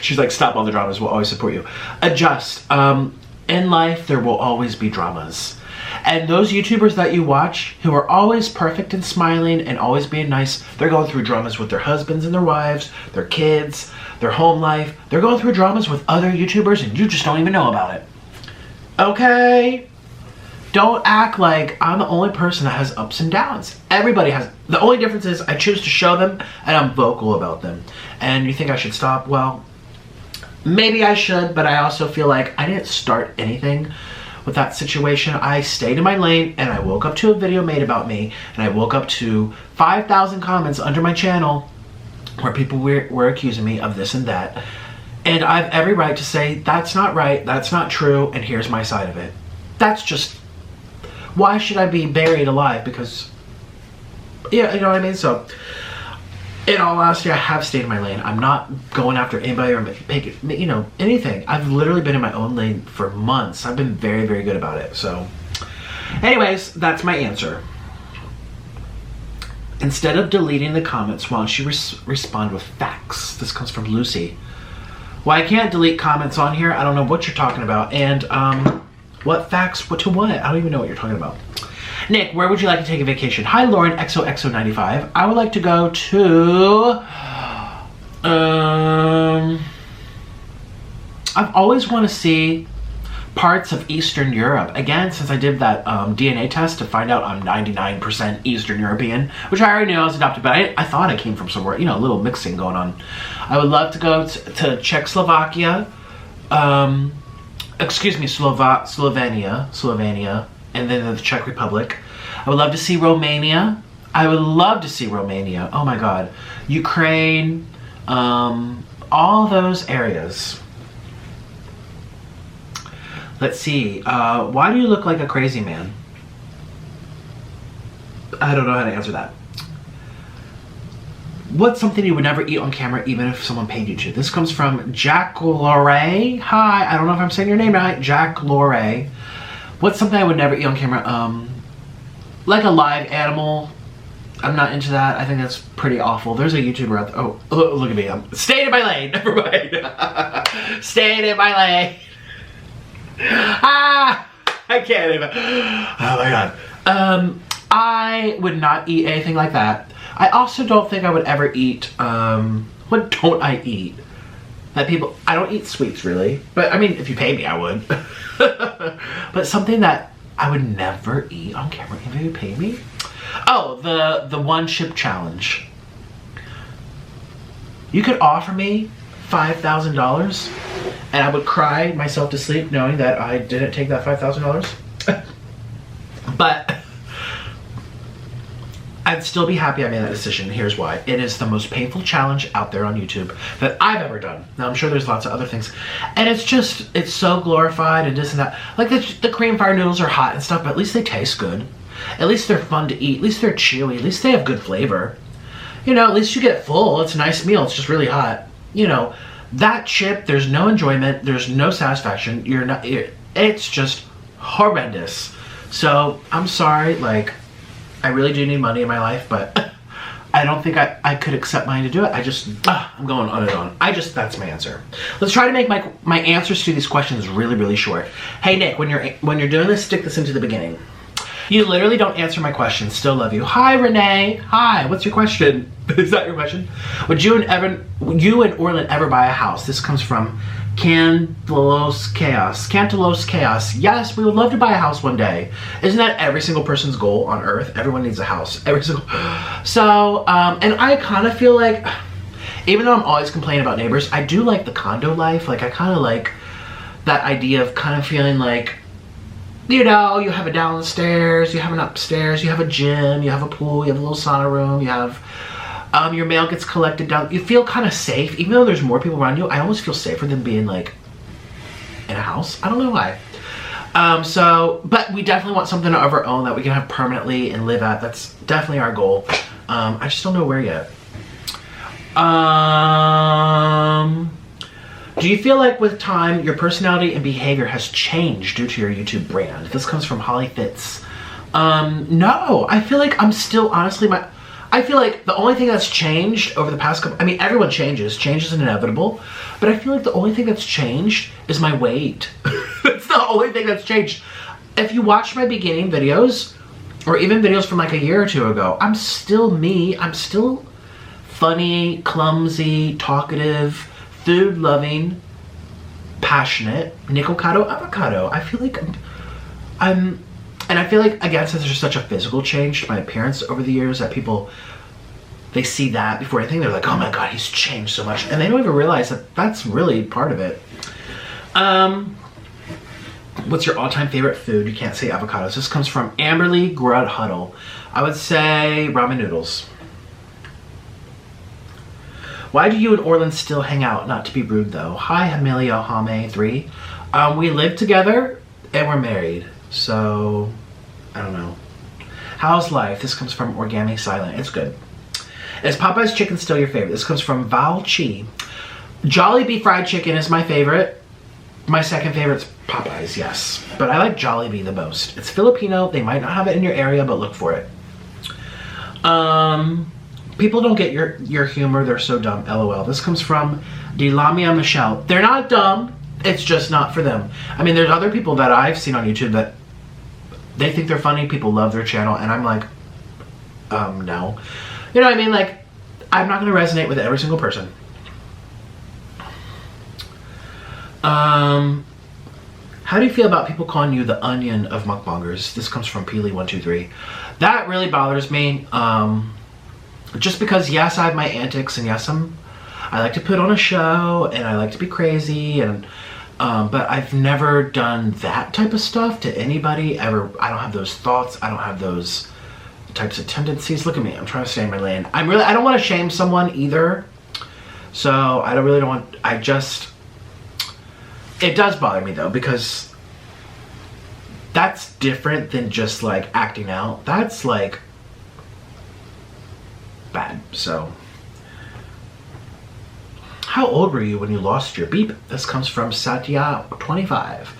she's like, stop all the dramas, we'll always support you. Adjust. In life, there will always be dramas. And those YouTubers that you watch, who are always perfect and smiling and always being nice, they're going through dramas with their husbands and their wives, their kids, their home life. They're going through dramas with other YouTubers and you just don't even know about it. Okay? Don't act like I'm the only person that has ups and downs. Everybody has. The only difference is I choose to show them and I'm vocal about them. And you think I should stop? Well, maybe I should, but I also feel like I didn't start anything with that situation. I stayed in my lane and I woke up to a video made about me, and I woke up to 5,000 comments under my channel where people were accusing me of this and that. And I have every right to say, that's not right, that's not true, and here's my side of it. That's just, why should I be buried alive? Because, yeah, you know what I mean? So, in all honesty, I have stayed in my lane. I'm not going after anybody or you know, anything. I've literally been in my own lane for months. I've been very, very good about it. So, anyways, that's my answer. Instead of deleting the comments, why don't you respond with facts? This comes from Lucy. Well, I can't delete comments on here. I don't know what you're talking about. And, what facts? What to what? I don't even know what you're talking about. Nick, where would you like to take a vacation? Hi, Lauren, XOXO95. I would like to go to, I've always want to see parts of Eastern Europe. Again, since I did that DNA test to find out I'm 99% Eastern European, which I already knew I was adopted, but I thought I came from somewhere, you know, a little mixing going on. I would love to go to Czechoslovakia, excuse me, Slovenia, and then the Czech Republic. I would love to see Romania. I would love to see Romania. Oh my God. Ukraine, all those areas. Let's see. Why do you look like a crazy man? I don't know how to answer that. What's something you would never eat on camera even if someone paid you to? This comes from Jack Loray. Hi, I don't know if I'm saying your name right. Jack Loray. What's something I would never eat on camera? Like a live animal. I'm not into that. I think that's pretty awful. There's a YouTuber out there. Oh, look at me. I'm staying in my lane. Never mind. Staying in my lane. Ah! I can't even. Oh my god. I would not eat anything like that. I also don't think I would ever eat, what don't I eat? That people, I don't eat sweets really. But I mean, if you pay me, I would. But something that I would never eat on camera, even if you pay me? Oh, the one chip challenge. You could offer me $5,000 and I would cry myself to sleep knowing that I didn't take that $5,000. But I'd still be happy I made that decision. Here's why. It is the most painful challenge out there on YouTube that I've ever done. Now, I'm sure there's lots of other things. And it's so glorified and this and that. Like the cream fire noodles are hot and stuff, but at least they taste good. At least they're fun to eat. At least they're chewy. At least they have good flavor. You know, at least you get full. It's a nice meal. It's just really hot. You know, that chip, there's no enjoyment. There's no satisfaction. It's just horrendous. So, I'm sorry, like, I really do need money in my life, but I don't think I could accept money to do it. I'm going on and on. That's my answer. Let's try to make my answers to these questions really, really short. Hey Nick, when you're doing this, stick this into the beginning. You literally don't answer my questions. Still love you. Hi Renee. Hi. What's your question? Is that your question? Would you and Orlin ever buy a house? This comes from Cantalos Chaos. Yes, we would love to buy a house one day. Isn't that every single person's goal on earth? Everyone needs a house. So, and I kind of feel like, even though I'm always complaining about neighbors, I do like the condo life. Like, I kind of like that idea of kind of feeling like, you know, you have a downstairs, you have an upstairs, you have a gym, you have a pool, you have a little sauna room, you have your mail gets collected down. You feel kind of safe, even though there's more people around you. I almost feel safer than being like in a house. I don't know why. But we definitely want something of our own that we can have permanently and live at. That's definitely our goal. I just don't know where yet. Do you feel like with time, your personality and behavior has changed due to your YouTube brand? This comes from Holly Fitz. No, I feel like I'm still, honestly, I feel like the only thing that's changed over the past couple, I mean, everyone changes. Change is inevitable. But I feel like the only thing that's changed is my weight. That's the only thing that's changed. If you watch my beginning videos, or even videos from like a year or two ago, I'm still me. I'm still funny, clumsy, talkative, food-loving, passionate, Nikocado avocado. I feel like and I feel like, again, since there's such a physical change to my appearance over the years, that people, they see that before anything, they're like, oh my god, he's changed so much. And they don't even realize that that's really part of it. What's your all-time favorite food? You can't say avocados. This comes from Amberly Grud Huddle. I would say ramen noodles. Why do you and Orlin still hang out? Not to be rude though. Hi, Amelia Hame 3. We live together and we're married. So, I don't know. How's life? This comes from Origami Silent. It's good. Is Popeye's chicken still your favorite? This comes from Val Chi. Jollibee fried chicken is my favorite. My second favorite's Popeye's, yes. But I like Jollibee the most. It's Filipino. They might not have it in your area, but look for it. People don't get your humor. They're so dumb. LOL. This comes from Delamia Michelle. They're not dumb. It's just not for them. I mean, there's other people that I've seen on YouTube that they think they're funny. People love their channel. And I'm like, no. You know what I mean? Like, I'm not going to resonate with every single person. How do you feel about people calling you the onion of mukbangers? This comes from Peely123. That really bothers me. Just because, yes, I have my antics, and yes, I like to put on a show, and I like to be crazy, and but I've never done that type of stuff to anybody ever. I don't have those thoughts. I don't have those types of tendencies. Look at me. I'm trying to stay in my lane. I don't want to shame someone either, So I don't want, it does bother me though, because that's different than just like acting out. That's like bad. So how old were you when you lost your beep? This comes from Satya 25.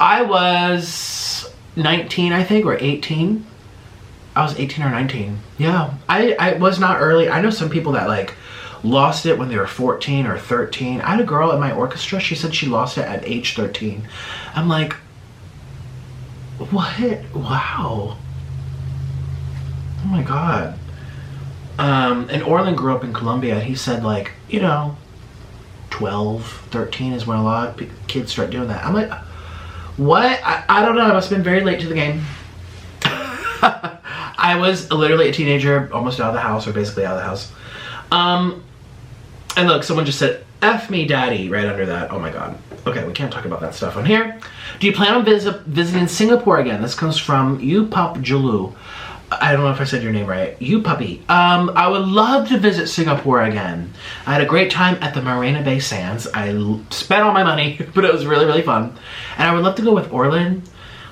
I was 19, I think, or 18. I was 18 or 19. Yeah, I was not early. I know some people that like lost it when they were 14 or 13. I had a girl in my orchestra. She said she lost it at age 13. I'm like, what? Wow. Oh my God. And Orland grew up in Colombia. He said like, you know, 12, 13 is when a lot of kids start doing that. I'm like, what? I don't know. I must have been very late to the game. I was literally a teenager, almost out of the house, or basically out of the house. And look, someone just said, F me daddy, right under that. Oh my God. Okay, we can't talk about that stuff on here. Do you plan on visiting Singapore again? This comes from You Pup Julu. I don't know if I said your name right. You Puppy. I would love to visit Singapore again. I had a great time at the Marina Bay Sands. I spent all my money, but it was really, really fun. And I would love to go with Orland.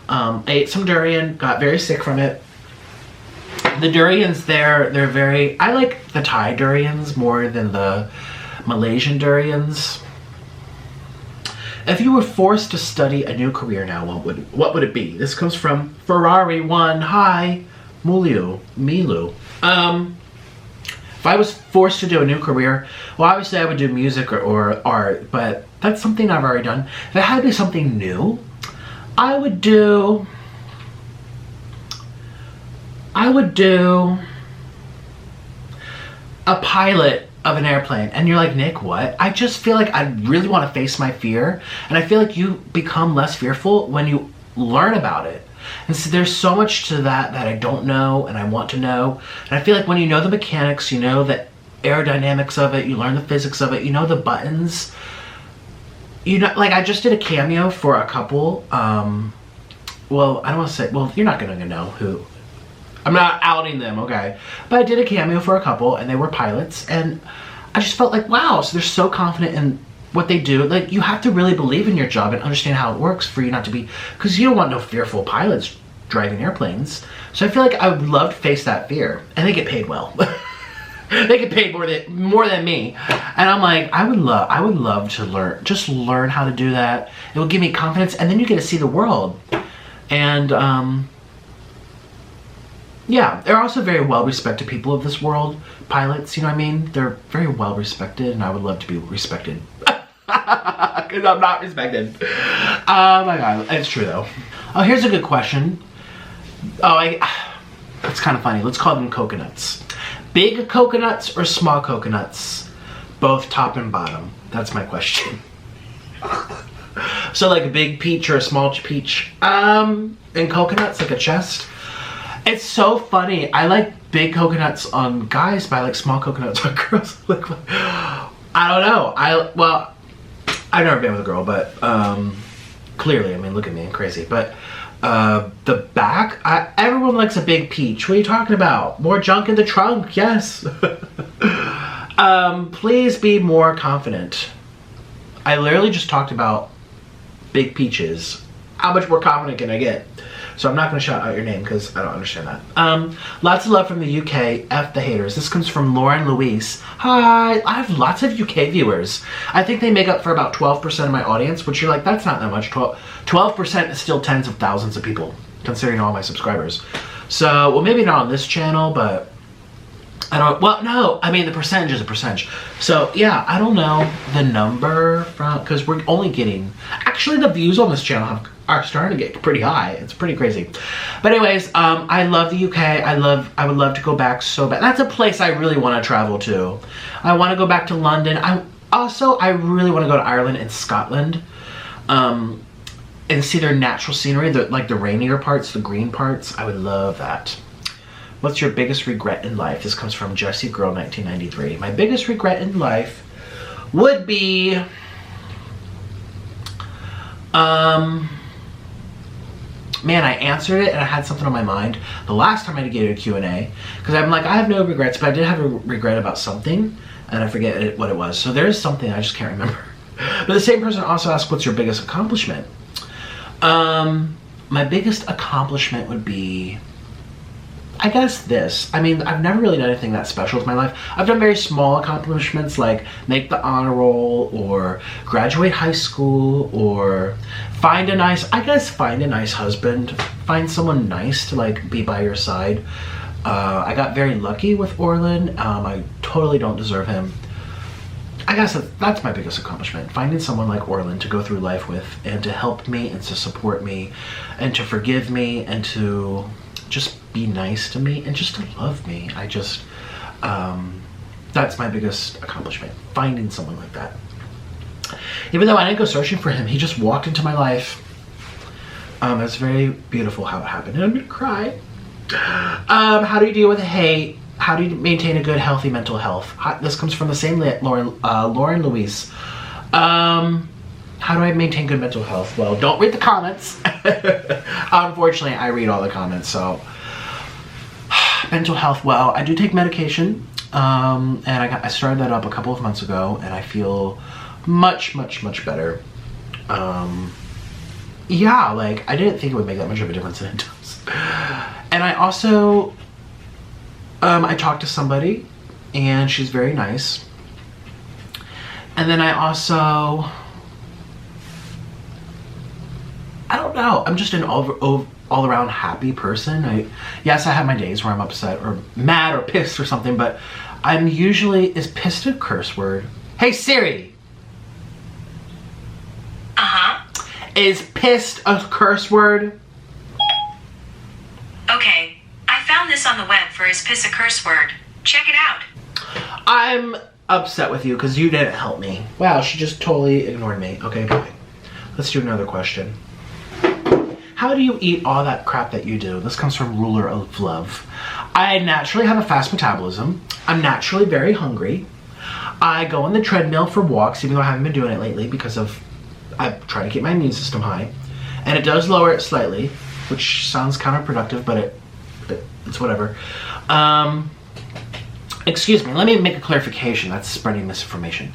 I ate some durian, got very sick from it. The durians there, they're very, I like the Thai durians more than the Malaysian durians. If you were forced to study a new career now, what would it be? This comes from Ferrari 1. Hi, Milu. If I was forced to do a new career, well, obviously I would do music or art, but that's something I've already done. If it had to be something new, I would do a pilot of an airplane. And you're like, Nick, what? I just feel like I really want to face my fear. And I feel like you become less fearful when you learn about it. And so there's so much to that I don't know and I want to know. And I feel like when you know the mechanics, you know the aerodynamics of it, you learn the physics of it, you know the buttons. You know, like I just did a cameo for a couple. Well, I don't want to say, well, you're not going to know who. I'm not outing them, okay? But I did a cameo for a couple and they were pilots and I just felt like, wow, so they're so confident in what they do. Like, you have to really believe in your job and understand how it works for you not to be, because you don't want no fearful pilots driving airplanes. So I feel like I would love to face that fear, and they get paid well. They get paid more than me. And I'm like, I would love to learn how to do that. It will give me confidence, and then you get to see the world. And yeah, they're also very well-respected people of this world, pilots, you know what I mean? They're very well-respected, and I would love to be respected. Because I'm not respected. Oh my God, it's true though. Oh, here's a good question. It's kind of funny. Let's call them coconuts. Big coconuts or small coconuts? Both top and bottom. That's my question. So like a big peach or a small peach. And coconuts, like a chest. It's so funny. I like big coconuts on guys, but I like small coconuts on girls. Like, I don't know. Well, I've never been with a girl, but clearly, I mean, look at me, I'm crazy. But the back, everyone likes a big peach. What are you talking about? More junk in the trunk? Yes. Please be more confident. I literally just talked about big peaches. How much more confident can I get? So I'm not going to shout out your name because I don't understand that. Lots of love from the UK. F the haters. This comes from Lauren Louise. Hi. I have lots of UK viewers. I think they make up for about 12% of my audience, which you're like, that's not that much. 12% is still tens of thousands of people, considering all my subscribers. So, well, maybe not on this channel, but I don't, well, no, I mean, the percentage is a percentage. So, yeah, I don't know the number from, because we're only getting, actually the views on this channel are starting to get pretty high. It's pretty crazy. But anyways, I love the UK. I would love to go back so bad. That's a place I really want to travel to. I want to go back to London. I really want to go to Ireland and Scotland. And see their natural scenery, like the rainier parts, the green parts. I would love that. What's your biggest regret in life? This comes from Jessie Girl 1993. My biggest regret in life would be man, I answered it and I had something on my mind the last time I gave a Q&A, because I'm like, I have no regrets, but I did have a regret about something, and I forget what it was. So there is something I just can't remember. But the same person also asked, what's your biggest accomplishment? My biggest accomplishment would be, I guess this. I mean, I've never really done anything that special with my life. I've done very small accomplishments like make the honor roll or graduate high school or find a nice husband, find someone nice to like be by your side. I got very lucky with Orlin. I totally don't deserve him. I guess that's my biggest accomplishment, finding someone like Orlin to go through life with and to help me and to support me and to forgive me and to just be nice to me and just to love me. That's my biggest accomplishment, finding someone like that. Even though I didn't go searching for him, he just walked into my life. It's very beautiful how it happened, and I'm gonna cry. How do you deal with hate? How do you maintain a good, healthy mental health? This comes from the same Lauren Louise. How do I maintain good mental health? Well, don't read the comments. Unfortunately, I read all the comments, so. Mental health, well, I do take medication, and I started that up a couple of months ago, and I feel much, much, much better. Yeah, like, I didn't think it would make that much of a difference, and it does. And I also, I talked to somebody, and she's very nice. And then I also, I don't know, I'm just an all-around happy person. Yes, I have my days where I'm upset or mad or pissed or something, but I'm usually, is pissed a curse word? Hey Siri! Is pissed a curse word? Okay, I found this on the web for is piss a curse word. Check it out. I'm upset with you because you didn't help me. Wow, she just totally ignored me. Okay, bye. Let's do another question. How do you eat all that crap that you do? This comes from Ruler of Love. I naturally have a fast metabolism. I'm naturally very hungry. I go on the treadmill for walks, even though I haven't been doing it lately because I'm trying to keep my immune system high. And it does lower it slightly, which sounds counterproductive, but it's whatever. Excuse me, let me make a clarification. That's spreading misinformation.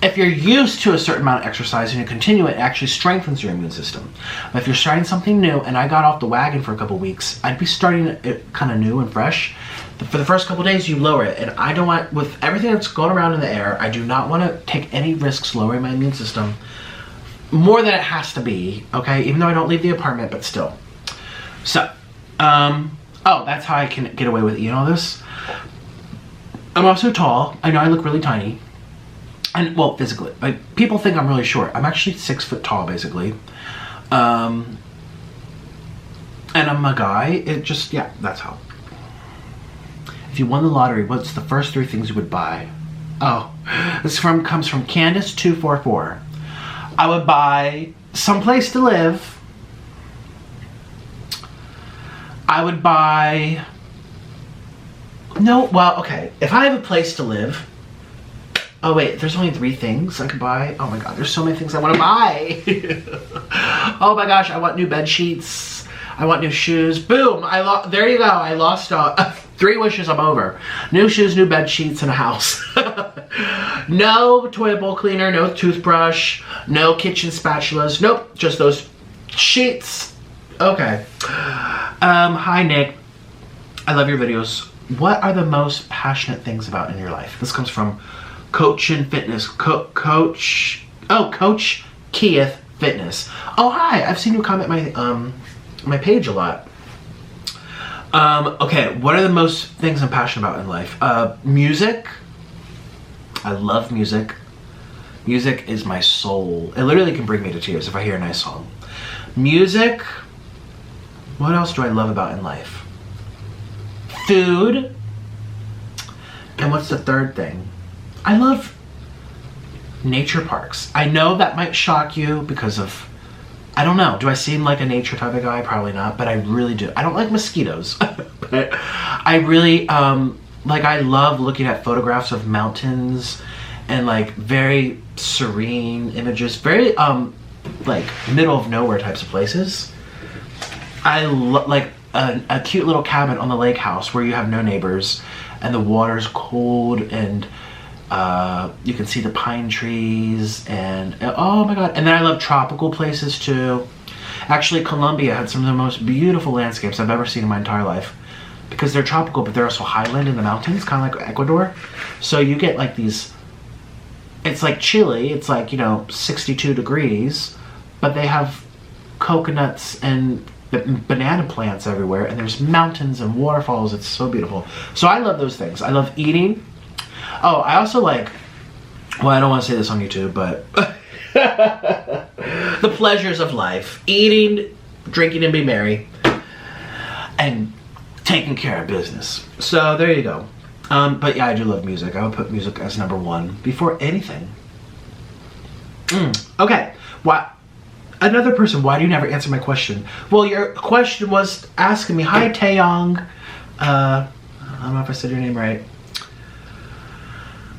If you're used to a certain amount of exercise and you continue it actually strengthens your immune system. But if you're starting something new, and I got off the wagon for a couple weeks, I'd be starting it kind of new and fresh. For the first couple days, you lower it. And I don't want, with everything that's going around in the air, I do not want to take any risks lowering my immune system more than it has to be, okay? Even though I don't leave the apartment, but still. So, oh, that's how I can get away with eating all this. I'm also tall. I know I look really tiny. And, well, physically. Like, people think I'm really short. I'm actually 6 foot tall, basically. And I'm a guy. It just, yeah, that's how. If you won the lottery, what's the first 3 things you would buy? Oh, this comes from Candace244. I would buy someplace to live. I would buy... No, well, okay. If I have a place to live... Oh wait, there's only 3 things I could buy? Oh my god, there's so many things I want to buy! Oh my gosh, I want new bed sheets. I want new shoes. Boom! There you go. I lost 3 wishes. I'm over. New shoes, new bed sheets, and a house. No toilet bowl cleaner, no toothbrush, no kitchen spatulas. Nope, just those sheets. Okay. Hi Nick. I love your videos. What are the most passionate things about in your life? This comes from Coach and Fitness. Coach Keith Fitness. Oh hi, I've seen you comment my page a lot. Okay, what are the most things I'm passionate about in life? Music. I love music. Music is my soul. It literally can bring me to tears if I hear a nice song. Music. What else do I love about in life? Food. And what's the third thing? I love nature parks. I know that might shock you because of, I don't know, do I seem like a nature type of guy? Probably not, but I really do. I don't like mosquitoes, but I really, like I love looking at photographs of mountains and like very serene images, very like middle of nowhere types of places. I like a cute little cabin on the lake house where you have no neighbors and the water's cold and You can see the pine trees and oh my god. And then I love tropical places too. Actually, Colombia had some of the most beautiful landscapes I've ever seen in my entire life. Because they're tropical, but they're also highland in the mountains, kind of like Ecuador. So you get like these, it's like Chile, it's like, 62 degrees, but they have coconuts and banana plants everywhere, and there's mountains and waterfalls. It's so beautiful. So I love those things. I love eating. Oh, I also like, well, I don't want to say this on YouTube, but the pleasures of life. Eating, drinking, and be merry. And taking care of business. So there you go. But yeah, I do love music. I would put music as number one before anything. Okay. Another person, why do you never answer my question? Well, your question was asking me, hi Taeyong. I don't know if I said your name right.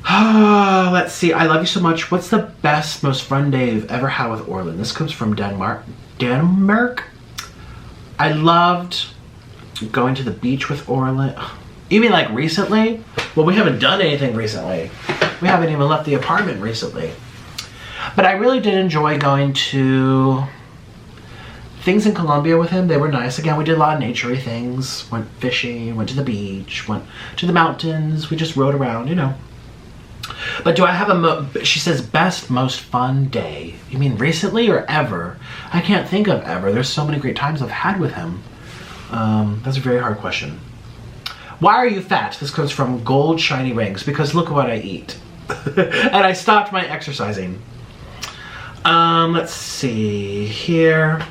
Let's see. I love you so much. What's the best, most fun day you've ever had with Orlin? This comes from Denmark. I loved going to the beach with Orlin. You mean like recently? Well, we haven't done anything recently. We haven't even left the apartment recently. But I really did enjoy going to things in Colombia with him. They were nice. Again, we did a lot of nature-y things. Went fishing, went to the beach, went to the mountains. We just rode around, But do I have she says, best, most fun day. You mean recently or ever? I can't think of ever. There's so many great times I've had with him. That's a very hard question. Why are you fat? This comes from Gold Shiny Rings. Because look what I eat. And I stopped my exercising. Let's see here.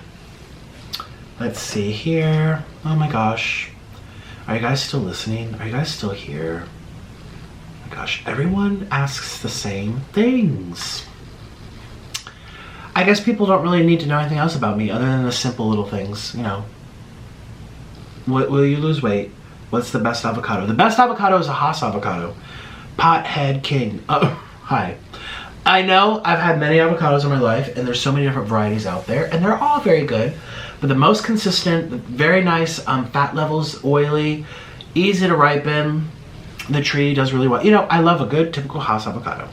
Oh my gosh. Are you guys still listening? Are you guys still here? Oh my gosh, everyone asks the same things. I guess people don't really need to know anything else about me other than the simple little things, Will you lose weight? What's the best avocado? The best avocado is a Haas avocado. Pothead King. Oh, hi. I know I've had many avocados in my life, and there's so many different varieties out there, and they're all very good. But the most consistent, very nice fat levels, oily, easy to ripen. The tree does really well. I love a good typical Haas avocado.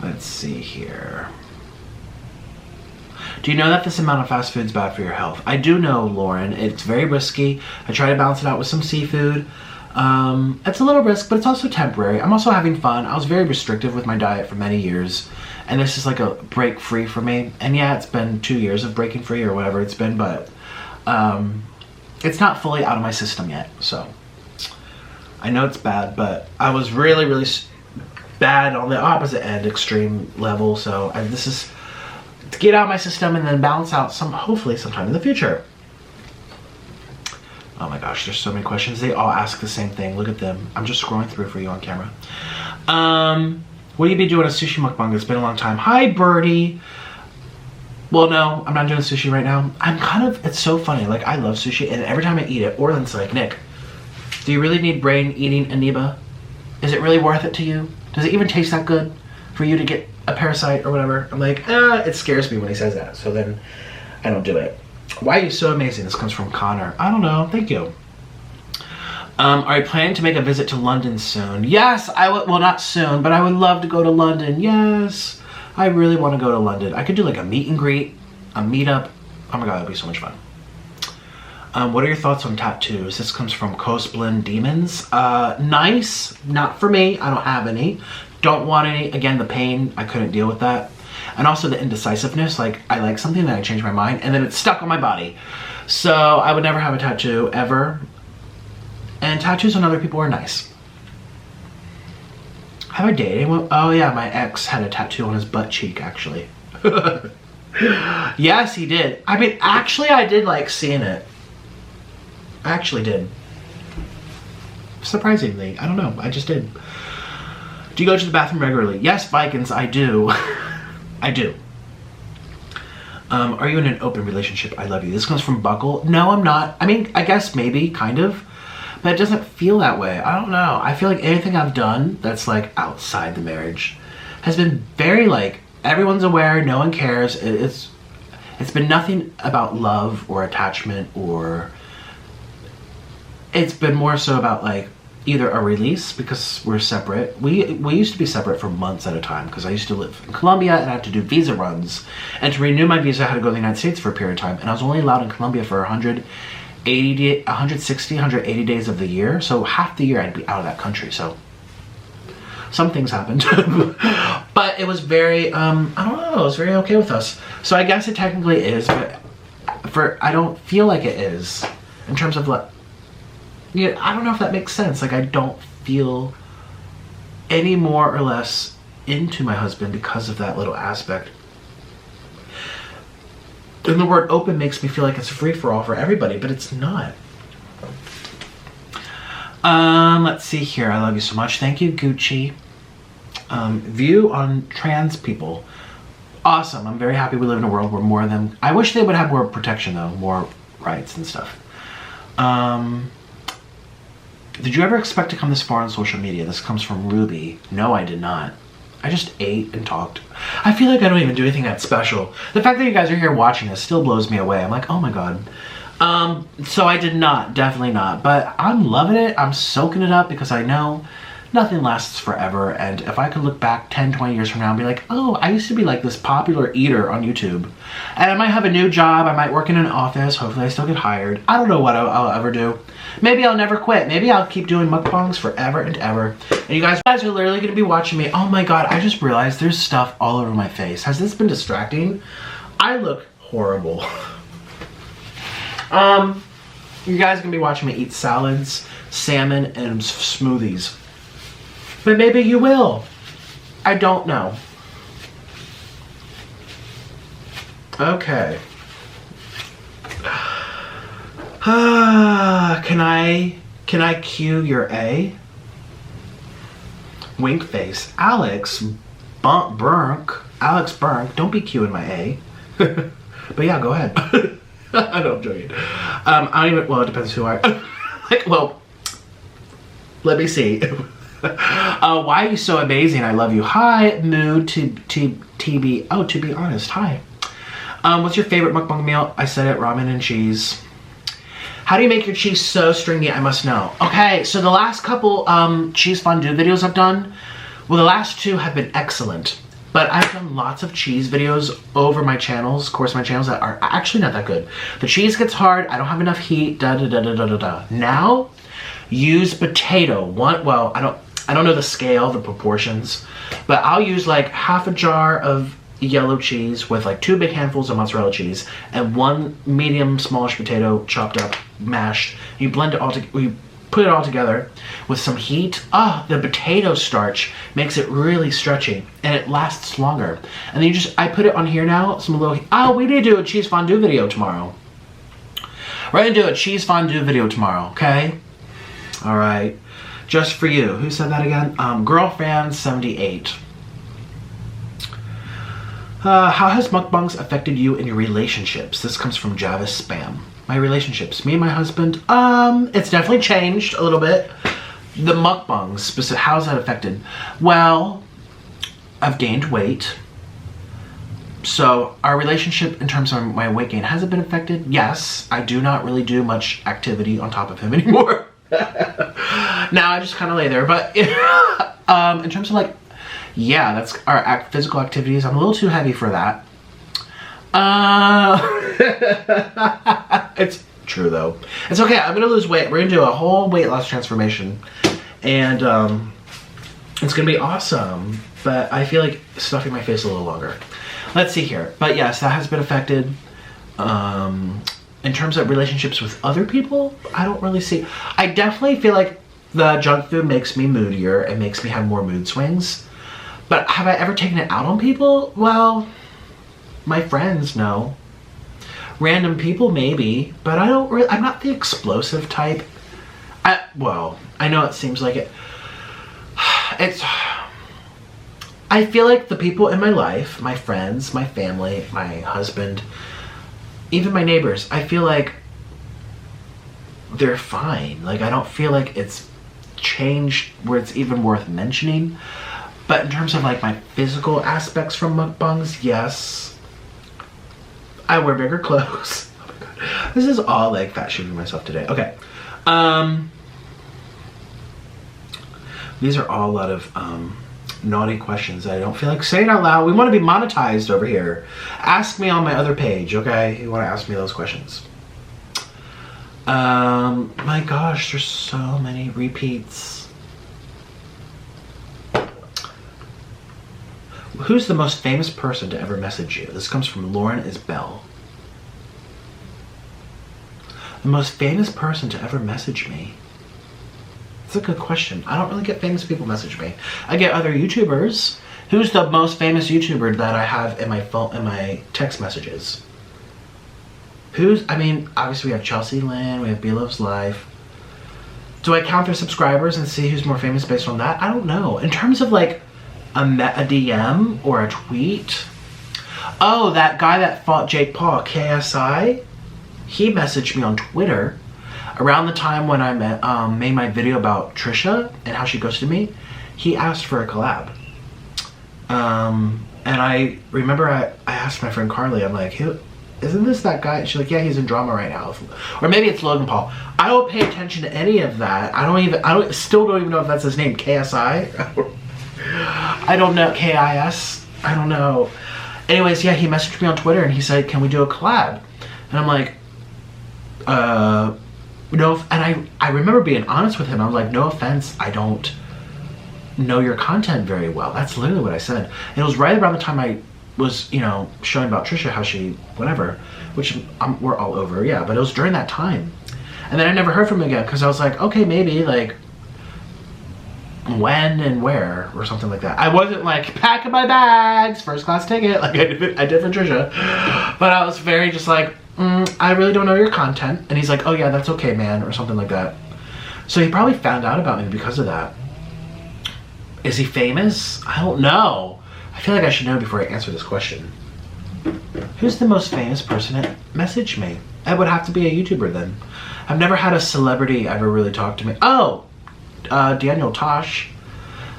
Let's see here. Do you know that this amount of fast food is bad for your health? I do know, Lauren. It's very risky. I try to balance it out with some seafood. It's a little risk, but it's also temporary. I'm also having fun. I was very restrictive with my diet for many years, and this is like a break free for me. And yeah, it's been 2 years of breaking free or whatever it's been, but it's not fully out of my system yet. So I know it's bad, but I was really, really bad on the opposite end, extreme level. So this is to get out of my system and then balance out hopefully sometime in the future. Oh my gosh, there's so many questions. They all ask the same thing. Look at them. I'm just scrolling through for you on camera. Will you be doing a sushi mukbang? It's been a long time. Hi, Birdie. Well, no, I'm not doing sushi right now. It's so funny. Like, I love sushi, and every time I eat it, Orlin's like, Nick, do you really need brain eating amoeba? Is it really worth it to you? Does it even taste that good for you to get a parasite or whatever? I'm like, it scares me when he says that. So then I don't do it. Why are you so amazing? This comes from Connor. I don't know. Thank you. Are you planning to make a visit to London soon? Yes, I would. Well, not soon, but I would love to go to London. Yes, I really want to go to London. I could do like a meet and greet, a meetup. Oh my god, that'd be so much fun. What are your thoughts on tattoos? This comes from Coast Blend Demons. Nice. Not for me. I don't have any. Don't want any. Again, the pain. I couldn't deal with that. And also the indecisiveness. Like, I like something, then I change my mind, and then it's stuck on my body. So I would never have a tattoo, ever. And tattoos on other people are nice. Have I dated anyone? Oh yeah, my ex had a tattoo on his butt cheek, actually. Yes, he did. I mean, actually, I did like seeing it. I actually did. Surprisingly. I don't know. I just did. Do you go to the bathroom regularly? Yes, Vikings, I do. I do. Are you in an open relationship? I love you. This comes from Buckle. No, I'm not. I mean, I guess maybe, kind of. But it doesn't feel that way. I don't know. I feel like anything I've done that's like outside the marriage has been very like, everyone's aware, no one cares. It's It's been nothing about love or attachment, or it's been more so about like either a release because we're separate. We used to be separate for months at a time because I used to live in Colombia and I had to do visa runs. And to renew my visa, I had to go to the United States for a period of time. And I was only allowed in Colombia for 180 days of the year. So half the year I'd be out of that country. So some things happened. But it was very, I don't know, it was very okay with us. So I guess it technically is, but I don't feel like it is in terms of like, yeah, I don't know if that makes sense. Like, I don't feel any more or less into my husband because of that little aspect. And the word open makes me feel like it's a free-for-all for everybody, but it's not. Let's see here. I love you so much. Thank you, Gucci. View on trans people. Awesome. I'm very happy we live in a world where more of them... I wish they would have more protection, though. More rights and stuff. Did you ever expect to come this far on social media? This comes from Ruby. No, I did not. I just ate and talked. I feel like I don't even do anything that special. The fact that you guys are here watching this still blows me away. I'm like, oh my god. So I did not. Definitely not. But I'm loving it. I'm soaking it up because I know nothing lasts forever. And if I could look back 10, 20 years from now and be like, oh, I used to be like this popular eater on YouTube. And I might have a new job. I might work in an office. Hopefully I still get hired. I don't know what I'll ever do. Maybe I'll never quit. Maybe I'll keep doing mukbangs forever and ever. And you guys are literally going to be watching me. Oh my god, I just realized there's stuff all over my face. Has this been distracting? I look horrible. You guys are going to be watching me eat salads, salmon, and smoothies. But maybe you will. I don't know. Okay. Can I cue your A? Wink face. Alex Burke. Alex Burke. Don't be cueing my A. But yeah, go ahead. I know, I'm joking. I don't even, well, it depends who I like, well, let me see. Why are you so amazing? I love you. Hi, Mood TB. Oh, to be honest, hi. What's your favorite mukbang meal? I said it, ramen and cheese. How do you make your cheese so stringy? I must know. Okay, so the last couple cheese fondue videos I've done, well, the last two have been excellent. But I've done lots of cheese videos over my channels, of course, my channels that are actually not that good. The cheese gets hard, I don't have enough heat, da-da-da-da-da-da-da. Now, use potato. Well, I don't know the scale, the proportions, but I'll use like half a jar of yellow cheese with like 2 big handfuls of mozzarella cheese and 1 medium smallish potato chopped up, mashed. You blend it all together. You put it all together with some heat. The potato starch makes it really stretchy and it lasts longer. And then I put it on here now, we need to do a cheese fondue video tomorrow. We're gonna do a cheese fondue video tomorrow, okay? All right, just for you. Who said that again? Girlfan78. How has mukbangs affected you in your relationships? This comes from Javis Spam. My relationships, me and my husband, it's definitely changed a little bit. The mukbangs, how's that affected? Well, I've gained weight. So our relationship in terms of my weight gain, has it been affected? Yes, I do not really do much activity on top of him anymore. Now I just kind of lay there, but in terms of like, yeah, that's our physical activities. I'm a little too heavy for that. It's true though. It's okay, I'm gonna lose weight. We're gonna do a whole weight loss transformation. And it's gonna be awesome. But I feel like stuffing my face a little longer. Let's see here. But yes, that has been affected. In terms of relationships with other people, I don't really see. I definitely feel like the junk food makes me moodier. It makes me have more mood swings. But have I ever taken it out on people? Well, my friends, no. Random people, maybe. But I don't really, I'm not the explosive type. Well, I know it seems like it. I feel like the people in my life, my friends, my family, my husband, even my neighbors, I feel like they're fine. Like, I don't feel like it's changed where it's even worth mentioning. But in terms of like my physical aspects from mukbangs, yes. I wear bigger clothes. Oh my god. This is all like fat shaming myself today. Okay. These are all a lot of naughty questions that I don't feel like saying out loud. We want to be monetized over here. Ask me on my other page, okay? You want to ask me those questions. My gosh, there's so many repeats. Who's the most famous person to ever message you? This comes from Lauren Isbell. The most famous person to ever message me? That's a good question. I don't really get famous people message me. I get other YouTubers. Who's the most famous YouTuber that I have in my phone, in my text messages? I mean, obviously we have Chelsea Lynn, we have Bloves Life. Do I count their subscribers and see who's more famous based on that? I don't know. In terms of like a DM or a tweet. Oh, that guy that fought Jake Paul, KSI, he messaged me on Twitter around the time when I made my video about Trisha and how she ghosted me. He asked for a collab. And I remember I asked my friend Carly, I'm like, isn't this that guy? She's like, yeah, he's in drama right now. Or maybe it's Logan Paul. I don't pay attention to any of that. I still don't even know if that's his name. KSI? I don't know. KIS? I don't know. Anyways, yeah, he messaged me on Twitter and he said, can we do a collab? And I'm like, no. And I remember being honest with him. I was like, no offense, I don't know your content very well. That's literally what I said. And it was right around the time I was, showing about Trisha, how she, whatever, which we're all over, yeah, but it was during that time. And then I never heard from him again because I was like, okay, maybe, like, when and where, or something like that. I wasn't like, packing my bags, first class ticket, like I did for Trisha. But I was very just like, I really don't know your content. And he's like, oh yeah, that's okay, man, or something like that. So he probably found out about me because of that. Is he famous? I don't know. I feel like I should know before I answer this question. Who's the most famous person that messaged me? It would have to be a YouTuber then. I've never had a celebrity ever really talk to me. Oh, Daniel Tosh.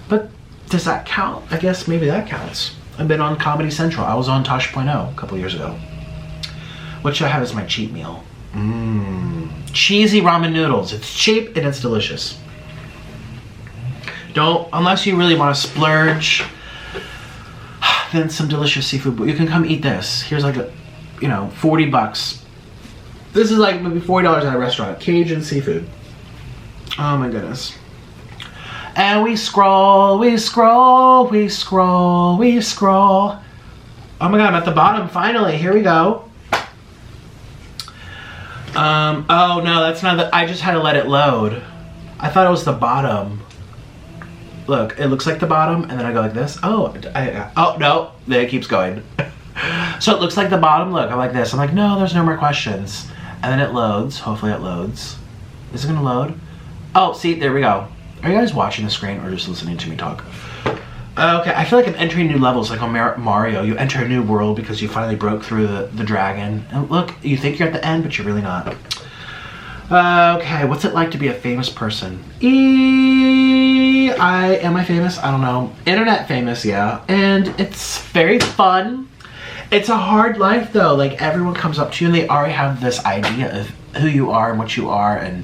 But does that count? I guess maybe that counts. I've been on Comedy Central. I was on Tosh.0 a couple years ago. What should I have as my cheat meal? Cheesy ramen noodles. It's cheap and it's delicious. Unless you really want to splurge, then some delicious seafood. But you can come eat this. Here's like a, 40 bucks. This is like maybe $40 at a restaurant. Cajun seafood. Oh my goodness. And we scroll, we scroll, we scroll, we scroll. Oh my god, I'm at the bottom finally. Here we go. Oh no, that's not I just had to let it load. I thought it was the bottom. Look, it looks like the bottom, and then I go like this. Oh no, there it keeps going. So it looks like the bottom. Look, I'm like this. I'm like, no, there's no more questions. And then it loads. Hopefully it loads. Is it gonna load? Oh, see, there we go. Are you guys watching the screen or just listening to me talk? Okay, I feel like I'm entering new levels, like on Mario. You enter a new world because you finally broke through the dragon. And look, you think you're at the end, but you're really not. Okay, what's it like to be a famous person? Am I famous? I don't know. Internet famous, yeah. And it's very fun. It's a hard life though. Like everyone comes up to you and they already have this idea of who you are and what you are, and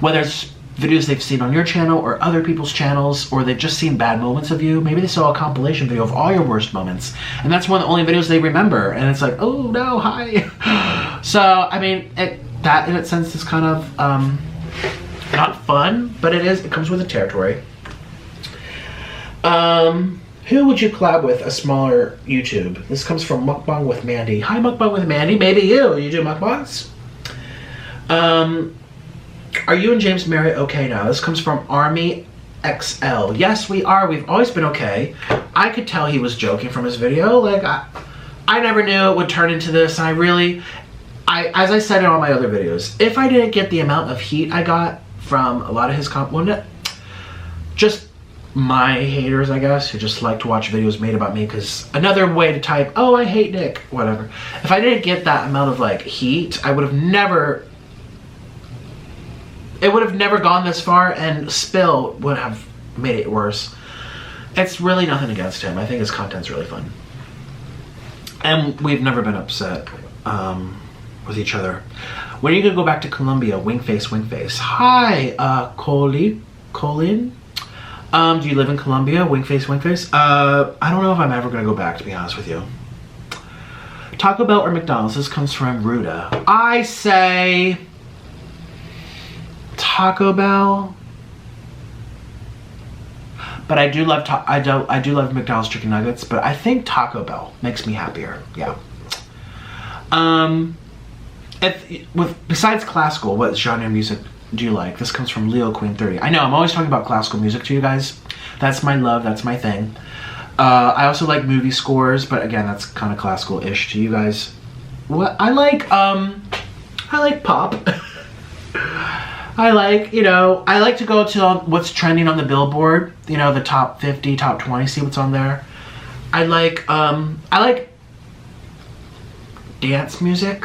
whether it's videos they've seen on your channel or other people's channels, or they've just seen bad moments of you. Maybe they saw a compilation video of all your worst moments, and that's one of the only videos they remember, and it's like, oh no, hi. So, I mean, that in its sense is kind of, not fun, but it comes with the territory. Who would you collab with, a smaller YouTube? This comes from Mukbang with Mandy. Hi, Mukbang with Mandy, maybe you do mukbangs? Are you and James Mary okay now? This comes from Army XL. Yes, we are. We've always been okay. I could tell he was joking from his video. Like, I never knew it would turn into this. And as I said in all my other videos, if I didn't get the amount of heat I got from a lot of his just my haters, I guess, who just like to watch videos made about me, because another way to type, oh, I hate Nick, whatever. If I didn't get that amount of like heat, it would have never gone this far, and spill would have made it worse. It's really nothing against him. I think his content's really fun. And we've never been upset with each other. When are you gonna go back to Colombia? Wing face, wing face. Hi, Colin. Do you live in Colombia? Wing face, wing face. I don't know if I'm ever gonna go back, to be honest with you. Taco Bell or McDonald's? This comes from Ruda. I say Taco Bell, but I do love I do love McDonald's chicken nuggets. But I think Taco Bell makes me happier. Yeah. Besides classical, what genre of music do you like? This comes from Leo Queen 30. I know I'm always talking about classical music to you guys. That's my love. That's my thing. I also like movie scores, but again, that's kind of classical-ish to you guys. What I like pop. I like to go to what's trending on the Billboard. You know, the top 50, top 20. See what's on there. I like dance music.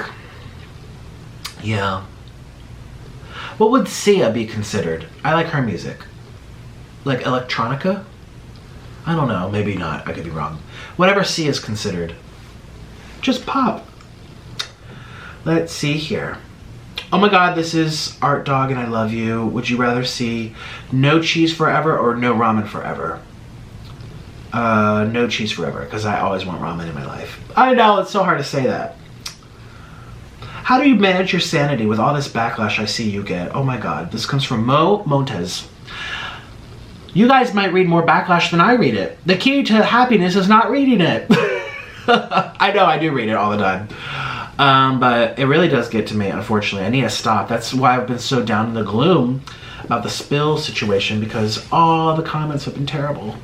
Yeah. What would Sia be considered? I like her music. Like electronica? I don't know, maybe not. I could be wrong. Whatever Sia is considered. Just pop. Let's see here. Oh my god, this is Art Dog and I love you. Would you rather see no cheese forever or no ramen forever? No cheese forever, because I always want ramen in my life. I know, it's so hard to say that. How do you manage your sanity with all this backlash I see you get? Oh my god, this comes from Mo Montes. You guys might read more backlash than I read it. The key to happiness is not reading it. I know, I do read it all the time. But it really does get to me, unfortunately. I need to stop. That's why I've been so down in the gloom about the spill situation, because all the comments have been terrible.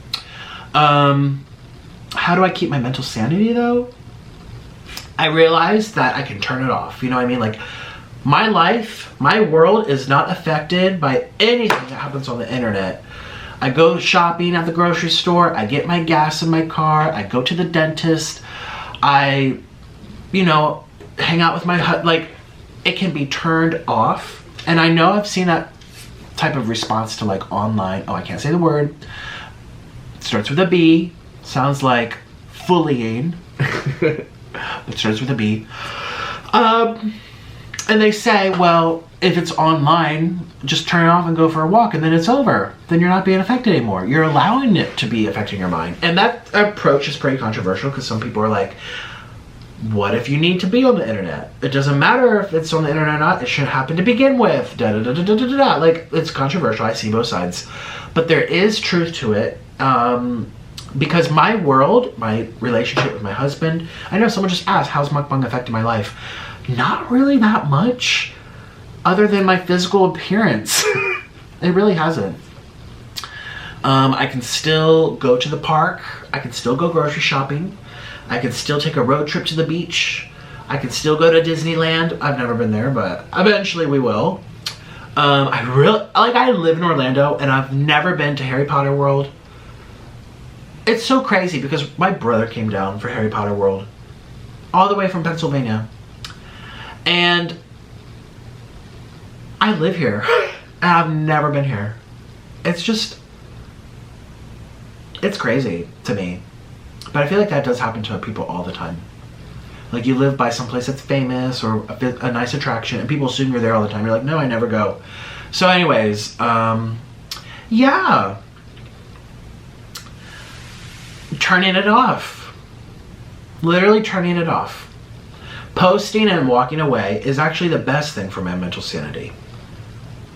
How do I keep my mental sanity, though? I realized that I can turn it off. You know what I mean? Like, my life, my world is not affected by anything that happens on the internet. I go shopping at the grocery store. I get my gas in my car. I go to the dentist. I, hang out with my like, it can be turned off. And I know I've seen that type of response to like online. Oh, I can't say the word. It starts with a B. Sounds like bullying. It starts with a B. And they say, well, if it's online, just turn it off and go for a walk and then it's over. Then you're not being affected anymore. You're allowing it to be affecting your mind. And that approach is pretty controversial because some people are like, what if you need to be on the internet? It doesn't matter if it's on the internet or not. It shouldn't happen to begin with. Da, da, da, da, da, da, da. Like, it's controversial. I see both sides. But there is truth to it. Because my world, my relationship with my husband, I know someone just asked, how's mukbang affected my life? Not really that much, other than my physical appearance. It really hasn't. I can still go to the park. I can still go grocery shopping. I can still take a road trip to the beach. I can still go to Disneyland. I've never been there, but eventually we will. I live in Orlando and I've never been to Harry Potter World. It's so crazy because my brother came down for Harry Potter World all the way from Pennsylvania. And I live here and I've never been here. It's crazy to me. But I feel like that does happen to people all the time. Like, you live by someplace that's famous or a nice attraction and people assume you're there all the time. You're like, no, I never go. So anyways, yeah. Turning it off. Literally turning it off. Posting and walking away is actually the best thing for my mental sanity.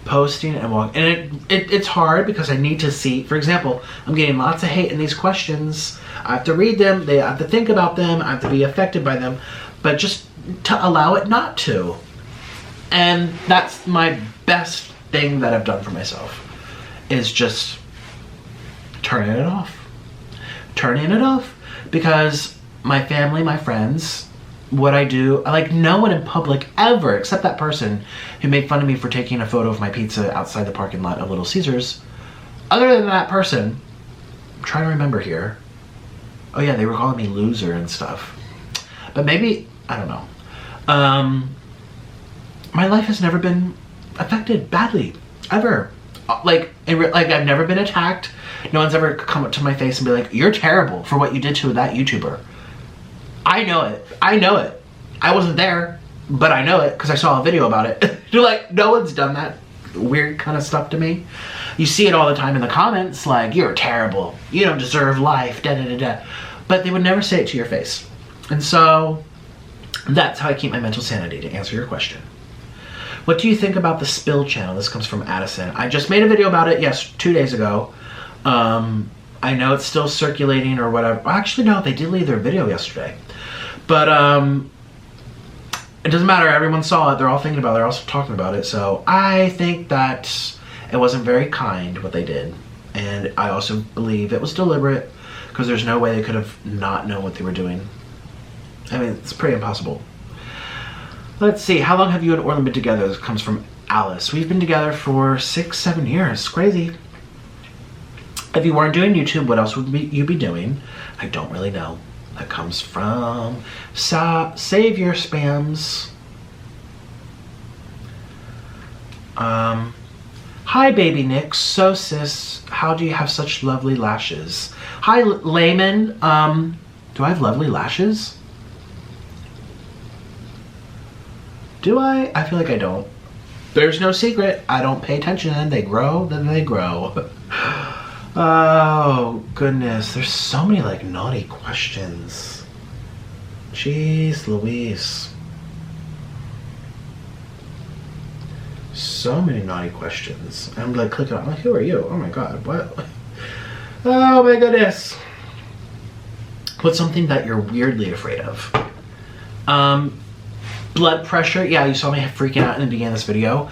Posting and walking. And it's hard because I need to see. For example, I'm getting lots of hate in these questions. I have to read them. I have to think about them. I have to be affected by them. But just to allow it not to. And that's my best thing that I've done for myself. Is just turning it off. Turning it off. Because my family, my friends, what I do, I like no one in public ever, except that person who made fun of me for taking a photo of my pizza outside the parking lot of Little Caesars. Other than that person, I'm trying to remember here. Oh yeah, they were calling me loser and stuff. But maybe, I don't know. My life has never been affected badly, ever. Like I've never been attacked. No one's ever come up to my face and be like, you're terrible for what you did to that YouTuber. I know it. I wasn't there, but I know it because I saw a video about it. You're like, no one's done that weird kind of stuff to me. You see it all the time in the comments, like, you're terrible, you don't deserve life, da da da da. But they would never say it to your face. And so that's how I keep my mental sanity, to answer your question. What do you think about the Spill channel? This comes from Addison. I just made a video about it, 2 days ago. I know it's still circulating or whatever. Actually, no, they did leave their video yesterday. But it doesn't matter, everyone saw it, they're all thinking about it, they're also talking about it. So I think that it wasn't very kind what they did. And I also believe it was deliberate, because there's no way they could have not known what they were doing. I mean, it's pretty impossible. Let's see, how long have you and Orlin been together? This comes from Alice. We've been together for 6-7 years. Crazy. If you weren't doing YouTube, what else would you be doing? I don't really know. That comes from Save Your Spams. Hi, baby Nick. So, sis, how do you have such lovely lashes? Hi, Layman. Do I have lovely lashes? Do I? I feel like I don't. There's no secret. I don't pay attention. They grow, then they grow. Oh, goodness. There's so many, like, naughty questions. Jeez Louise. So many naughty questions. I'm, like, clicking on, like, who are you? Oh, my God. What? Oh, my goodness. What's something that you're weirdly afraid of? Blood pressure. Yeah, you saw me freaking out in the beginning of this video.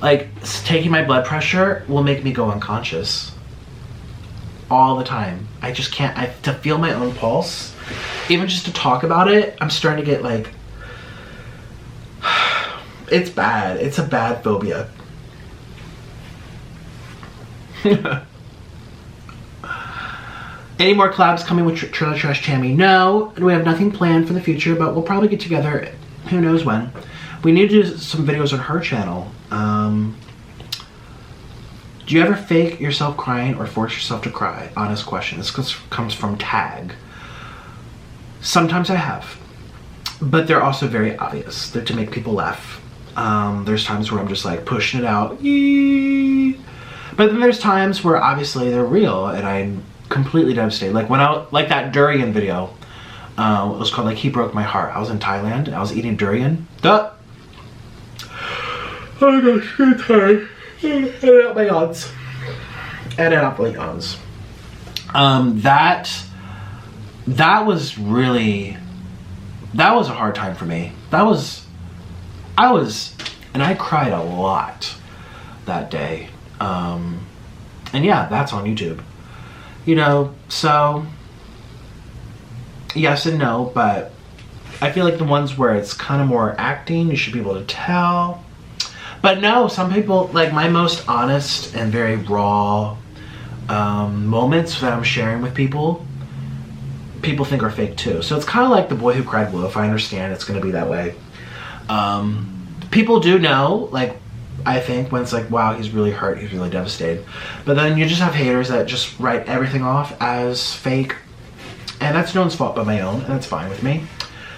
Like, taking my blood pressure will make me go unconscious. All the time. I just can't, to feel my own pulse, even just to talk about it, I'm starting to get like, it's bad. It's a bad phobia. Any more collabs coming with Trailer Trash Tammy? No, we have nothing planned for the future, but we'll probably get together, who knows when. We need to do some videos on her channel. Do you ever fake yourself crying or force yourself to cry? Honest question. This comes from Tag. Sometimes I have, but they're also very obvious. They're to make people laugh. There's times where I'm just like pushing it out. Yee. But then there's times where obviously they're real and I'm completely devastated. Like when like that durian video, it was called like He Broke My Heart. I was in Thailand and I was eating durian. Oh my gosh, I'm tired. Edit out my yawns. Edit out my yawns. That was really, that was a hard time for me. And I cried a lot that day. And yeah, that's on YouTube. You know, so yes and no, but I feel like the ones where it's kind of more acting, you should be able to tell. But no, some people, like my most honest and very raw moments that I'm sharing with people think are fake too. So it's kind of like The Boy Who Cried Wolf. I understand it's going to be that way. People do know, like, I think when it's like, wow, he's really hurt, he's really devastated. But then you just have haters that just write everything off as fake. And that's no one's fault but my own, and that's fine with me.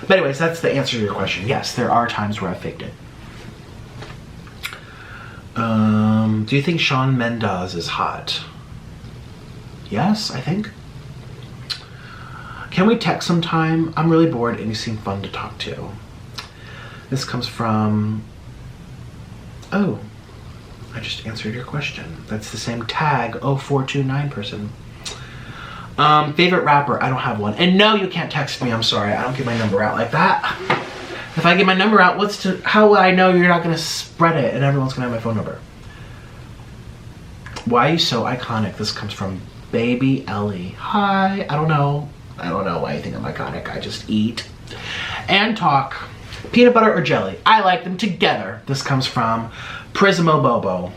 But anyways, that's the answer to your question. Yes, there are times where I faked it. Do you think Shawn Mendes is hot? Yes, I think. Can we text sometime? I'm really bored and you seem fun to talk to. This comes from... Oh, I just answered your question. That's the same Tag 0429 person. Favorite rapper? I don't have one. And no, you can't text me. I'm sorry. I don't give my number out like that. If I get my number out, how will I know you're not going to spread it and everyone's going to have my phone number? Why are you so iconic? This comes from Baby Ellie. Hi. I don't know why you think I'm iconic. I just eat and talk. Peanut butter or jelly? I like them together. This comes from Prismo Bobo.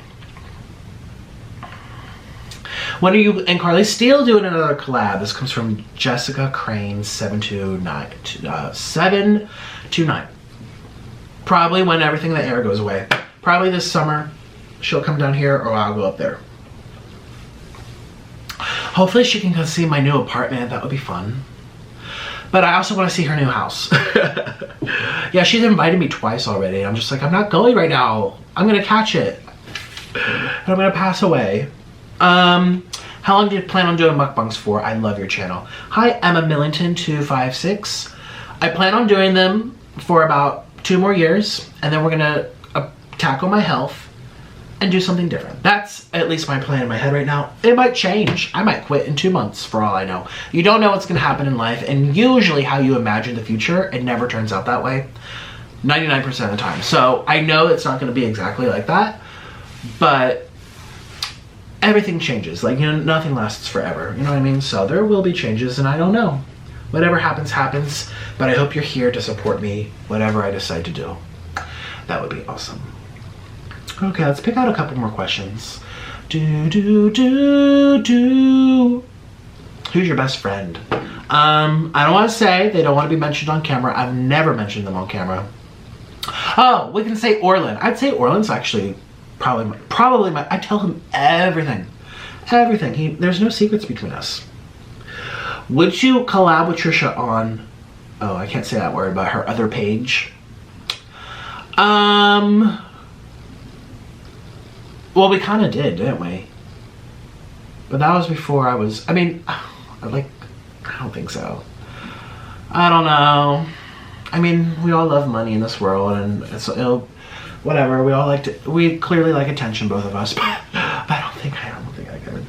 When are you and Carly Steele doing another collab? This comes from Jessica Crane 729. Probably when everything in the air goes away. Probably this summer. She'll come down here or I'll go up there. Hopefully she can come see my new apartment. That would be fun. But I also want to see her new house. Yeah, she's invited me twice already. I'm just like, I'm not going right now. I'm gonna catch it. And I'm gonna pass away. How long do you plan on doing mukbangs for? I love your channel. Hi, Emma Millington 256. I plan on doing them for about 2 more years, and then we're gonna tackle my health and do something different. That's at least my plan in my head right now. It might change. I might quit in 2 months for all I know. You don't know what's gonna happen in life, and usually how you imagine the future, it never turns out that way. 99% of the time. So I know it's not gonna be exactly like that, but everything changes. Like, you know, nothing lasts forever. You know what I mean? So there will be changes, and I don't know. Whatever happens, happens. But I hope you're here to support me, whatever I decide to do. That would be awesome. Okay, let's pick out a couple more questions. Who's your best friend? I don't want to say. They don't want to be mentioned on camera. I've never mentioned them on camera. Oh, we can say Orlin. I'd say Orlin's actually probably my, I tell him everything. Everything. There's no secrets between us. Would you collab with Trisha on, oh, I can't say that word, but her other page? Well, we kind of did, didn't we? But that was before I was, I mean, I don't think so. I don't know. I mean, we all love money in this world, and whatever. We clearly like attention, both of us, but I don't think I could.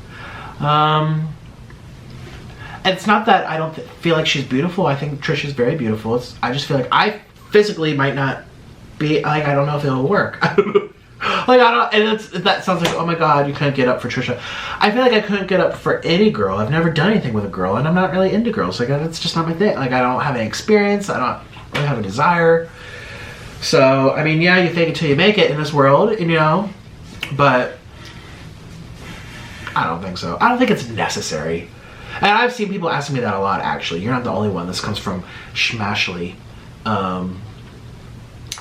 It's not that I don't feel like she's beautiful. I think Trisha's very beautiful. I just feel like I physically might not be, like, I don't know if it'll work. Like, that sounds like, oh my god, you couldn't get up for Trisha. I feel like I couldn't get up for any girl. I've never done anything with a girl, and I'm not really into girls. Like, that's just not my thing. Like, I don't have any experience. I don't really have a desire. So, I mean, yeah, you fake it till you make it in this world, you know, but I don't think so. I don't think it's necessary. And I've seen people asking me that a lot, actually. You're not the only one. This comes from Schmashley.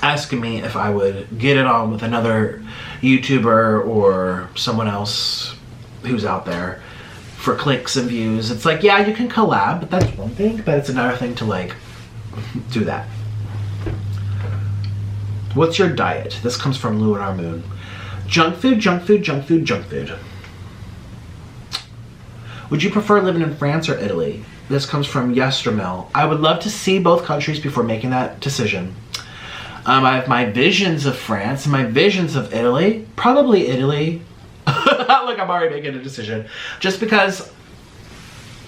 Asking me if I would get it on with another YouTuber or someone else who's out there for clicks and views. It's like, yeah, you can collab, but that's one thing, but it's another thing to, like, do that. What's your diet? This comes from Lunar Moon. Junk food, junk food, junk food, junk food. Would you prefer living in France or Italy? This comes from Yestermel. I would love to see both countries before making that decision. I have my visions of France and my visions of Italy. Probably Italy. Look, I'm already making a decision. Just because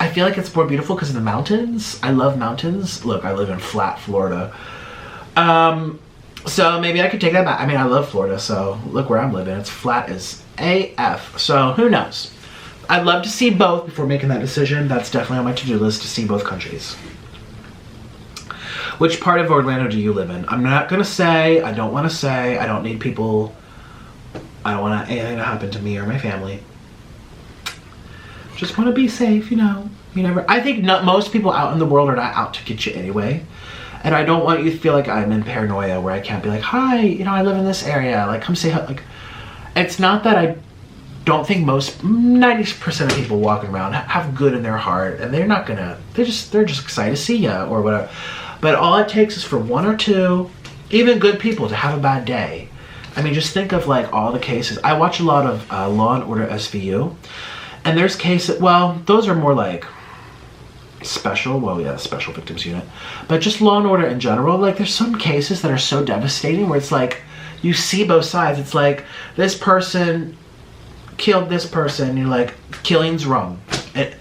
I feel like it's more beautiful because of the mountains. I love mountains. Look, I live in flat Florida. So maybe I could take that back. I mean, I love Florida, so look where I'm living. It's flat as AF. So who knows? I'd love to see both before making that decision. That's definitely on my to-do list, to see both countries. Which part of Orlando do you live in? I'm not gonna say, I don't wanna say, I don't need people, I don't want anything to happen to me or my family. Just wanna be safe, you know. You never, I think most people out in the world are not out to get you anyway. And I don't want you to feel like I'm in paranoia where I can't be like, hi, you know, I live in this area, like come say hi. Like, it's not that I don't think 90% of people walking around have good in their heart, and they're not gonna, they're just excited to see you or whatever. But all it takes is for 1 or 2, even good people, to have a bad day. I mean, just think of like all the cases. I watch a lot of Law and Order SVU, and there's cases, well, those are more like special victims unit, but just Law and Order in general. Like, there's some cases that are so devastating where it's like, you see both sides. It's like, this person killed this person, you're like, killing's wrong.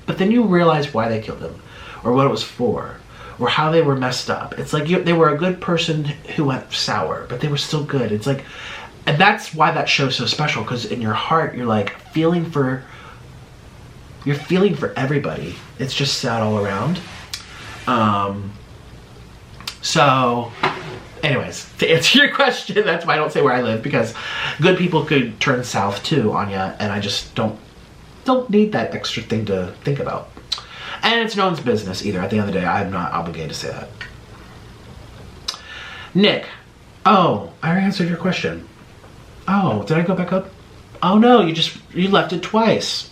But then you realize why they killed him, or what it was for, or how they were messed up. It's like they were a good person who went sour, but they were still good. It's like, and that's why that show's so special, because in your heart, you're like feeling for everybody. It's just sad all around. So anyways, to answer your question, that's why I don't say where I live, because good people could turn south too on ya, and I just don't need that extra thing to think about. And it's no one's business either. At the end of the day, I'm not obligated to say that. Nick. Oh, I already answered your question. Oh, did I go back up? Oh no, you left it twice.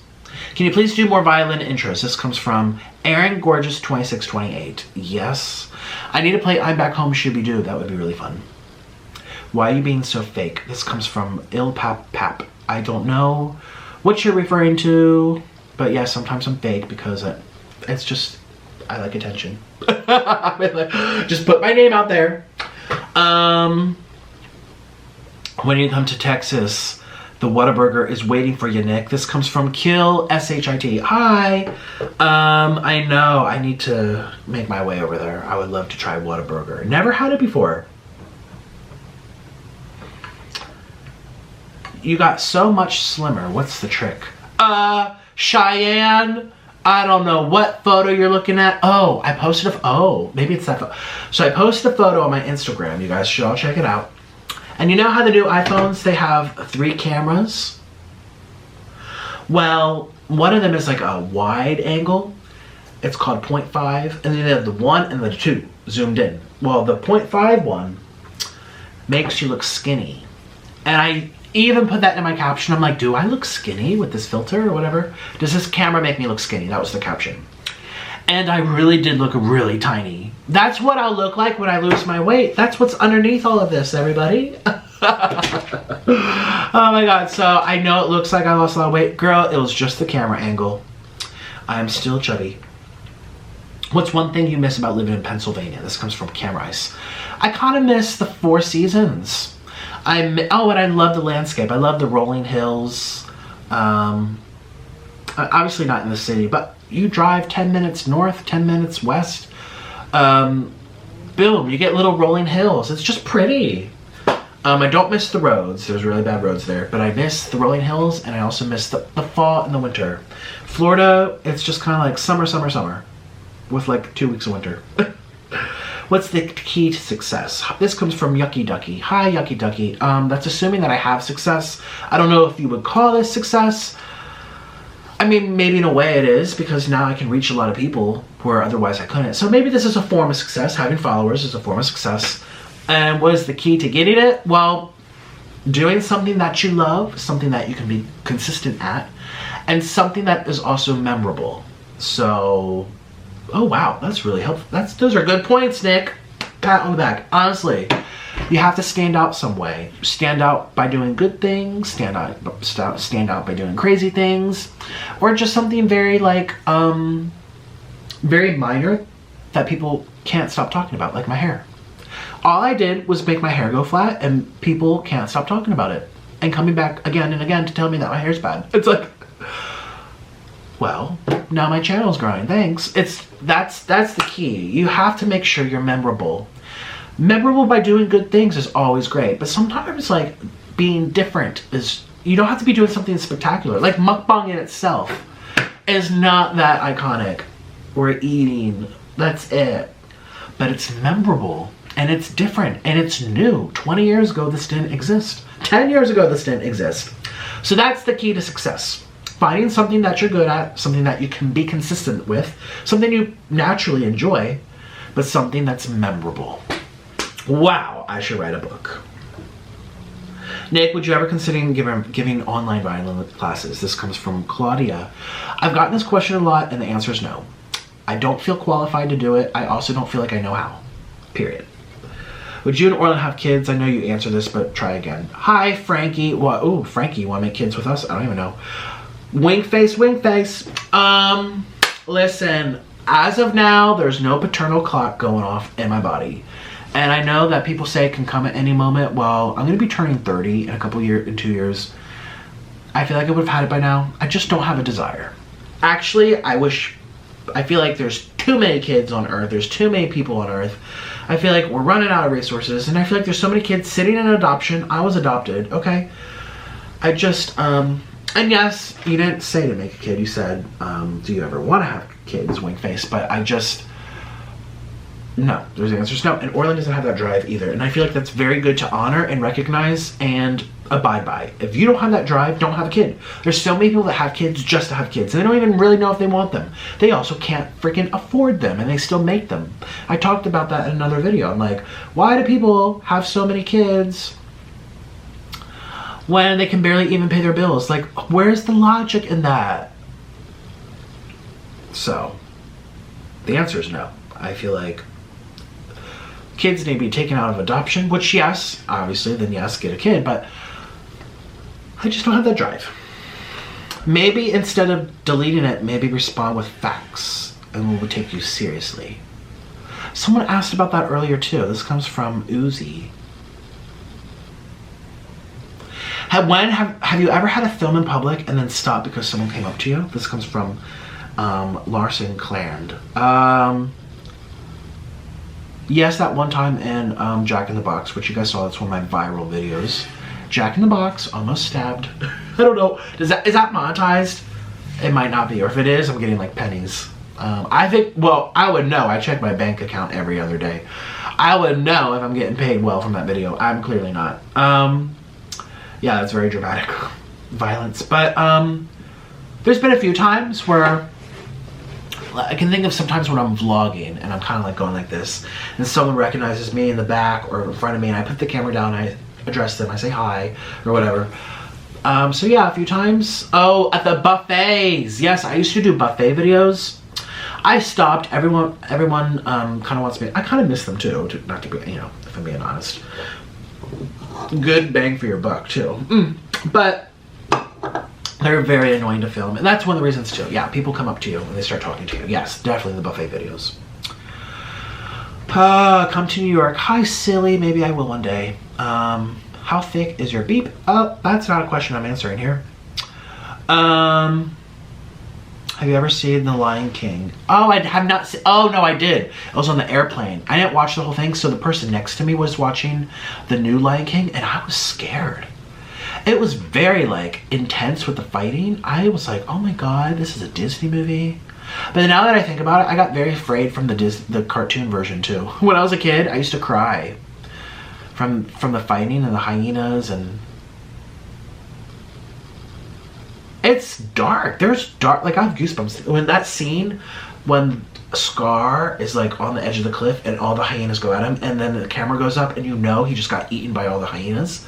Can you please do more violin intros? This comes from Aaron Gorgeous 2628. Yes. I need to play I'm Back Home Shooby Doo. That would be really fun. Why are you being so fake? This comes from Il Pap Pap. I don't know what you're referring to, but yeah, sometimes I'm fake because it's just, I like attention. Just put my name out there. When you come to Texas, the Whataburger is waiting for you, Nick. This comes from Kill SHIT. Hi. I know I need to make my way over there. I would love to try Whataburger. Never had it before. You got so much slimmer. What's the trick? Cheyenne. I don't know what photo you're looking at. Oh, I posted maybe it's that photo. So I posted a photo on my Instagram. You guys should all check it out. And you know how the new iPhones, they have 3 cameras? Well, one of them is like a wide angle. It's called 0.5. And then they have the 1 and the 2 zoomed in. Well, the 0.5 one makes you look skinny. And I even put that in my caption. I'm like, do I look skinny with this filter or whatever? Does this camera make me look skinny? That was the caption. And I really did look really tiny. That's what I'll look like when I lose my weight. That's what's underneath all of this, everybody. Oh my God. So I know it looks like I lost a lot of weight. Girl, it was just the camera angle. I'm still chubby. What's one thing you miss about living in Pennsylvania? This comes from Camera Ice. I kind of miss the 4 seasons. And I love the landscape. I love the rolling hills. Obviously not in the city, but you drive 10 minutes north, 10 minutes west. Boom, you get little rolling hills. It's just pretty. I don't miss the roads. There's really bad roads there, but I miss the rolling hills, and I also miss the fall and the winter. Florida, it's just kind of like summer, summer, summer, with like 2 weeks of winter. What's the key to success? This comes from Yucky Ducky. Hi, Yucky Ducky. That's assuming that I have success. I don't know if you would call this success. I mean, maybe in a way it is, because now I can reach a lot of people where otherwise I couldn't. So maybe this is a form of success. Having followers is a form of success. And what is the key to getting it? Well, doing something that you love, something that you can be consistent at, and something that is also memorable. So, oh wow, that's really helpful. Those are good points, Nick. Pat on the back. Honestly, you have to stand out some way. Stand out by doing good things, stand out by doing crazy things, or just something very like, very minor that people can't stop talking about, like my hair. All I did was make my hair go flat, and people can't stop talking about it. And coming back again and again to tell me that my hair's bad. It's like, well, now my channel's growing, thanks. That's the key. You have to make sure you're memorable. Memorable by doing good things is always great, but sometimes like being different is, you don't have to be doing something spectacular. Like mukbang in itself is not that iconic. We're eating, that's it. But it's memorable, and it's different, and it's new. 20 years ago, this didn't exist. 10 years ago, this didn't exist. So that's the key to success. Finding something that you're good at, something that you can be consistent with, something you naturally enjoy, but something that's memorable. Wow, I should write a book. Nick, would you ever consider giving online violin classes? This comes from Claudia. I've gotten this question a lot, and the answer is no. I don't feel qualified to do it. I also don't feel like I know how. Period. Would you and Orlin have kids? I know you answered this, but try again. Hi, Frankie. What? Ooh, Frankie, you want to make kids with us? I don't even know. Wink face, wink face. Listen, as of now, there's no paternal clock going off in my body. And I know that people say it can come at any moment. Well, I'm going to be turning 30 in 2 years. I feel like I would have had it by now. I just don't have a desire. Actually, I feel like there's too many kids on Earth. There's too many people on Earth. I feel like we're running out of resources. And I feel like there's so many kids sitting in adoption. I was adopted, okay? I just, and yes, you didn't say to make a kid. You said, do you ever want to have kids, wink face? But I just, no. There's the answer is no. And Orlin doesn't have that drive either. And I feel like that's very good to honor and recognize and abide by. If you don't have that drive, don't have a kid. There's so many people that have kids just to have kids, and they don't even really know if they want them. They also can't freaking afford them, and they still make them. I talked about that in another video. I'm like, why do people have so many kids when they can barely even pay their bills? Like, where's the logic in that? So, The answer is no. I feel like kids need to be taken out of adoption, which yes, obviously, then yes, get a kid, but I just don't have that drive. Maybe instead of deleting it, maybe respond with facts and we will take you seriously. Someone asked about that earlier too. This comes from Uzi. Have you ever had a film in public and then stopped because someone came up to you? This comes from Larson Cland. Yes, that one time in Jack in the Box, which you guys saw, that's one of my viral videos. Jack in the Box, almost stabbed. I don't know. Is that monetized? It might not be, or if it is, I'm getting like pennies. I think, well, I would know. I check my bank account every other day. I would know if I'm getting paid well from that video. I'm clearly not. Yeah, that's very dramatic violence. But there's been a few times where I can think of sometimes when I'm vlogging and I'm kind of like going like this, and someone recognizes me in the back or in front of me, and I put the camera down, and I address them, I say hi or whatever. So yeah, a few times. Oh, at the buffets. Yes, I used to do buffet videos. I stopped. Everyone kind of wants me. I kind of miss them too. Not to be, you know, if I'm being honest. Good bang for your buck too. But they're very annoying to film, and that's one of the reasons too. Yeah, people come up to you and they start talking to you. Yes, definitely the buffet videos. Come to New York. Hi, silly. Maybe I will one day. How thick is your beep? Oh, that's not a question I'm answering here. Have you ever seen The Lion King? Oh, I have not seen. Oh, no, I did. It was on the airplane. I didn't watch the whole thing, so the person next to me was watching the new Lion King, and I was scared. It was very, like, intense with the fighting. I was like, oh my god, this is a Disney movie. But now that I think about it, I got very afraid from the cartoon version, too. When I was a kid, I used to cry from the fighting and the hyenas, and it's dark. There's dark, like I have goosebumps. When that scene, when Scar is like on the edge of the cliff and all the hyenas go at him, and then the camera goes up and you know he just got eaten by all the hyenas.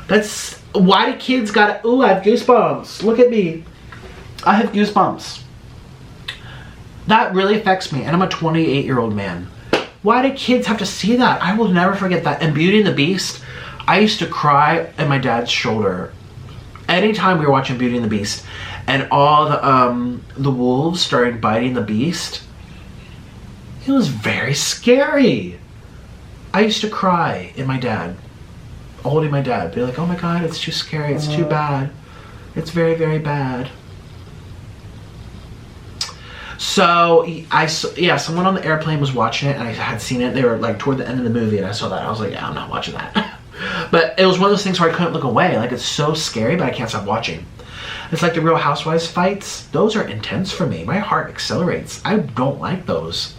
That's, why do kids gotta, ooh, I have goosebumps. Look at me. I have goosebumps. That really affects me, and I'm a 28-year-old man. Why do kids have to see that? I will never forget that. And Beauty and the Beast, I used to cry at my dad's shoulder anytime we were watching Beauty and the Beast, and all the wolves started biting the beast. It was very scary. I used to cry in my dad, holding my dad, be like, oh my god, it's too scary, it's too bad, it's very, very bad. So yeah, someone on the airplane was watching it, and I had seen it. They were like toward the end of the movie, and I saw that. I was like, yeah, I'm not watching that. But it was one of those things where I couldn't look away. Like, it's so scary, but I can't stop watching. It's like the Real Housewives fights. Those are intense for me. My heart accelerates. I don't like those,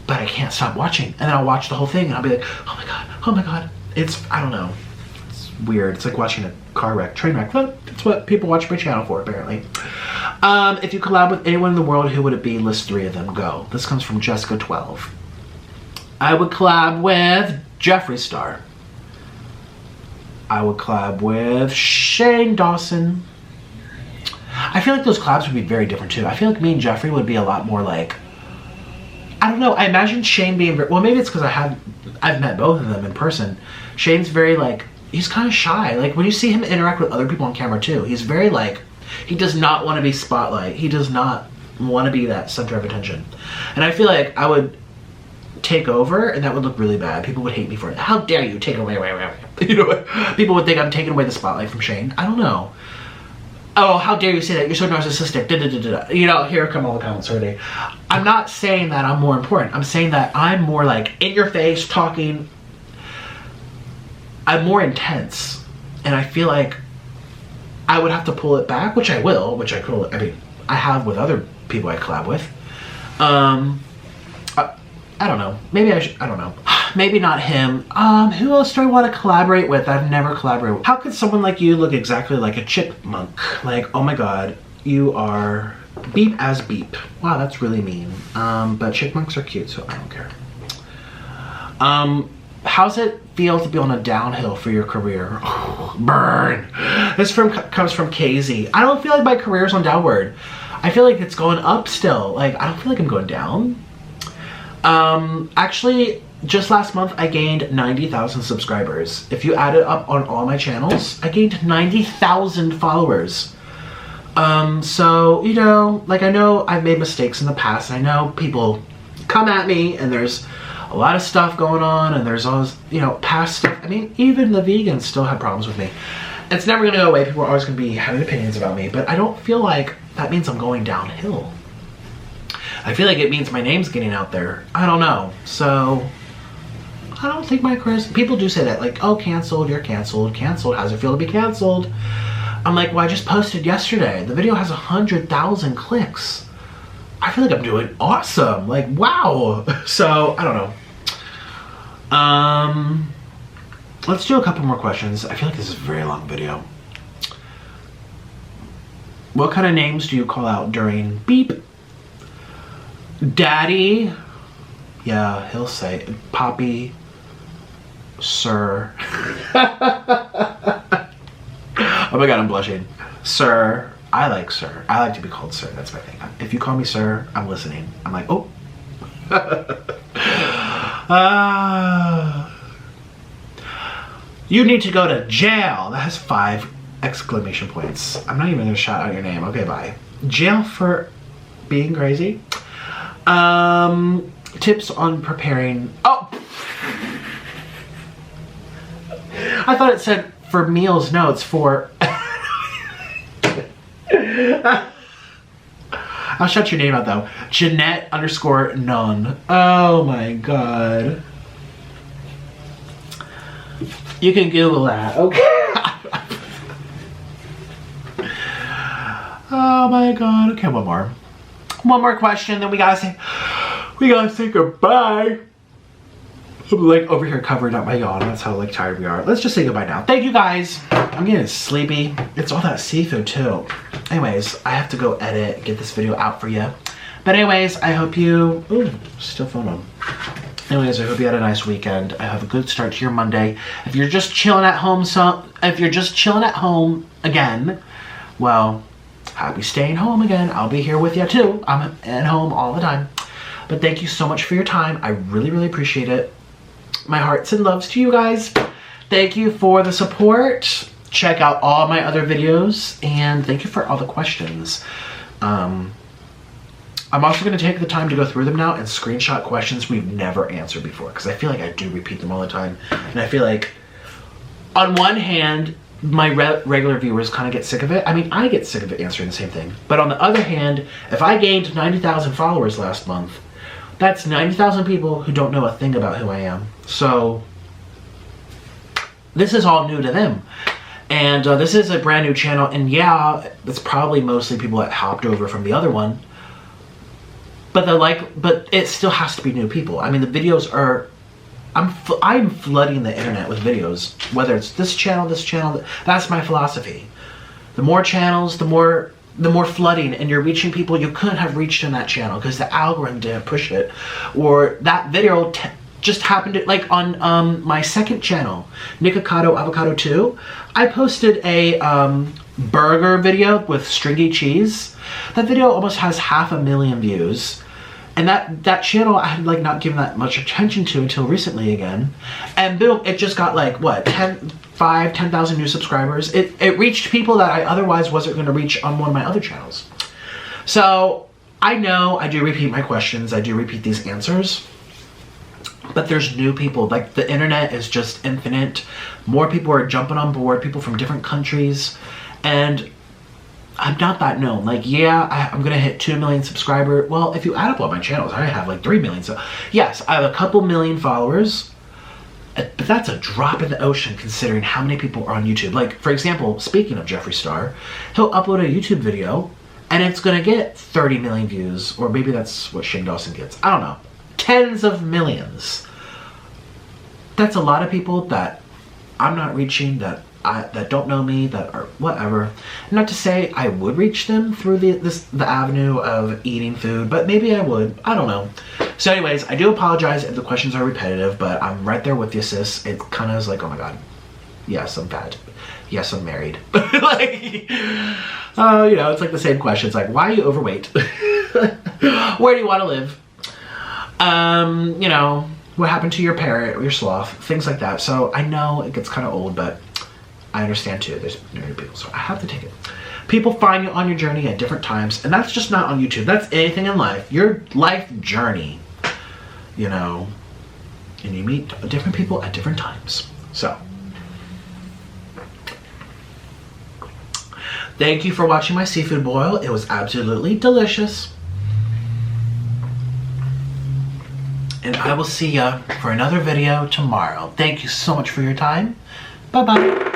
but I can't stop watching. And then I'll watch the whole thing, and I'll be like, oh my god, oh my god. It's, I don't know. It's weird. It's like watching a car wreck, train wreck. That's what people watch my channel for, apparently. If you collab with anyone in the world, who would it be? List 3 of them. Go. This comes from Jessica12. I would collab with Jeffree Star. I would collab with Shane Dawson. I feel like those collabs would be very different too. I feel like me and Jeffree would be a lot more like, I don't know, I imagine Shane being, well, maybe it's because I've met both of them in person. Shane's very like, he's kind of shy. Like when you see him interact with other people on camera too, he's very like, he does not want to be spotlight. He does not want to be that center of attention. And I feel like I would take over, and that would look really bad. People would hate me for it. How dare you take away, you know, people would think I'm taking away the spotlight from Shane. I don't know. Oh, how dare you say that? You're so narcissistic. Da, da, da, da, da. You know, here come all the comments already. I'm not saying that I'm more important. I'm saying that I'm more like in your face, talking. I'm more intense, and I feel like I would have to pull it back, which I will, which I could. I mean, I have with other people I collab with. I don't know. Maybe I should, I don't know. Maybe not him. Who else do I want to collaborate with? I've never collaborated with. How could someone like you look exactly like a chipmunk? Like, oh my god, you are beep as beep. Wow, that's really mean. But chipmunks are cute, so I don't care. How's it feel to be on a downhill for your career? Oh, burn. This comes from KZ. I don't feel like my career's on downward. I feel like it's going up still. Like, I don't feel like I'm going down. Actually, just last month I gained 90,000 subscribers. If you add it up on all my channels, I gained 90,000 followers. So, you know, like I know I've made mistakes in the past, and I know people come at me, and there's a lot of stuff going on, and there's all this, you know, past stuff. I mean, even the vegans still have problems with me. It's never gonna go away. People are always gonna be having opinions about me, but I don't feel like that means I'm going downhill. I feel like it means my name's getting out there. I don't know. So, I don't think my charisma, people do say that, like, oh, canceled, you're canceled, how's it feel to be canceled? I'm like, well, I just posted yesterday. The video has 100,000 clicks. I feel like I'm doing awesome. Like, wow. So, I don't know. Let's do a couple more questions. I feel like this is a very long video. What kind of names do you call out during beep? Daddy. Yeah, he'll say Poppy. Sir. Oh my god, I'm blushing. Sir. I like sir. I like to be called sir. That's my thing. If you call me sir, I'm listening. I'm like, oh. You need to go to jail. That has 5 exclamation points. I'm not even gonna shout out your name. Okay, bye. Jail for being crazy. Tips on preparing. Oh! I thought it said for meals. No, it's for... I'll shout your name out though. Jeanette_none. Oh my god. You can Google that. Okay. Oh my god. Okay, one more. One more question, then we gotta say goodbye. I'm like over here covering up my yawn. That's how like tired we are. Let's just say goodbye now. Thank you guys. I'm getting sleepy. It's all that seafood too. Anyways, I have to go edit, get this video out for you. But anyways, I hope you, ooh, still phone on. Anyways, I hope you had a nice weekend. I have a good start to your Monday. If you're just chilling at home, again, well, happy staying home again. I'll be here with you too. I'm at home all the time. But thank you so much for your time. I really, really appreciate it. My hearts and loves to you guys. Thank you for the support. Check out all my other videos, and thank you for all the questions. I'm also going to take the time to go through them now and screenshot questions we've never answered before, because I feel like I do repeat them all the time, and I feel like on one hand my regular viewers kind of get sick of it. I mean, I get sick of it answering the same thing, but on the other hand, if I gained 90,000 followers last month, that's 90,000 people who don't know a thing about who I am. So this is all new to them. And this is a brand new channel, and yeah, it's probably mostly people that hopped over from the other one. But but it still has to be new people. I mean, the videos are, I'm flooding the internet with videos, whether it's this channel, that's my philosophy. The more channels, the more flooding, and you're reaching people you couldn't have reached in that channel because the algorithm didn't push it, or that video just happened to, like on my second channel, Nikocado Avocado 2, I posted a burger video with stringy cheese. That video almost has 500,000 views, and that channel I had like not given that much attention to until recently again, and boom, it just got like what, 10,000 new subscribers. It reached people that I otherwise wasn't going to reach on one of my other channels. So I know I do repeat my questions, I do repeat these answers, but there's new people. Like, the internet is just infinite. More people are jumping on board, people from different countries, and I'm not that known. Like, yeah, I'm gonna hit 2 million subscribers. Well, if you add up all my channels, I have like 3 million. So yes, I have a couple million followers, but that's a drop in the ocean considering how many people are on YouTube. Like, for example, speaking of Jeffree Star, he'll upload a YouTube video and it's gonna get 30 million views, or maybe that's what Shane Dawson gets. I don't know. Tens of millions. That's a lot of people that I'm not reaching, that don't know me, that are whatever. Not to say I would reach them through the avenue of eating food, but maybe I would. I don't know. So anyways, I do apologize if the questions are repetitive, but I'm right there with you, sis. It kind of is like, oh my god, yes, I'm fat. Yes, I'm married. Like, you know, it's like the same question. It's like, why are you overweight? Where do you want to live? You know, what happened to your parrot or your sloth, things like that. So I know it gets kind of old, but I understand too. There's new people, so I have to take it. People find you on your journey at different times, and that's just not on YouTube. That's anything in life. Your life journey, you know, and you meet different people at different times. So, thank you for watching my seafood boil. It was absolutely delicious. And I will see ya for another video tomorrow. Thank you so much for your time. Bye-bye.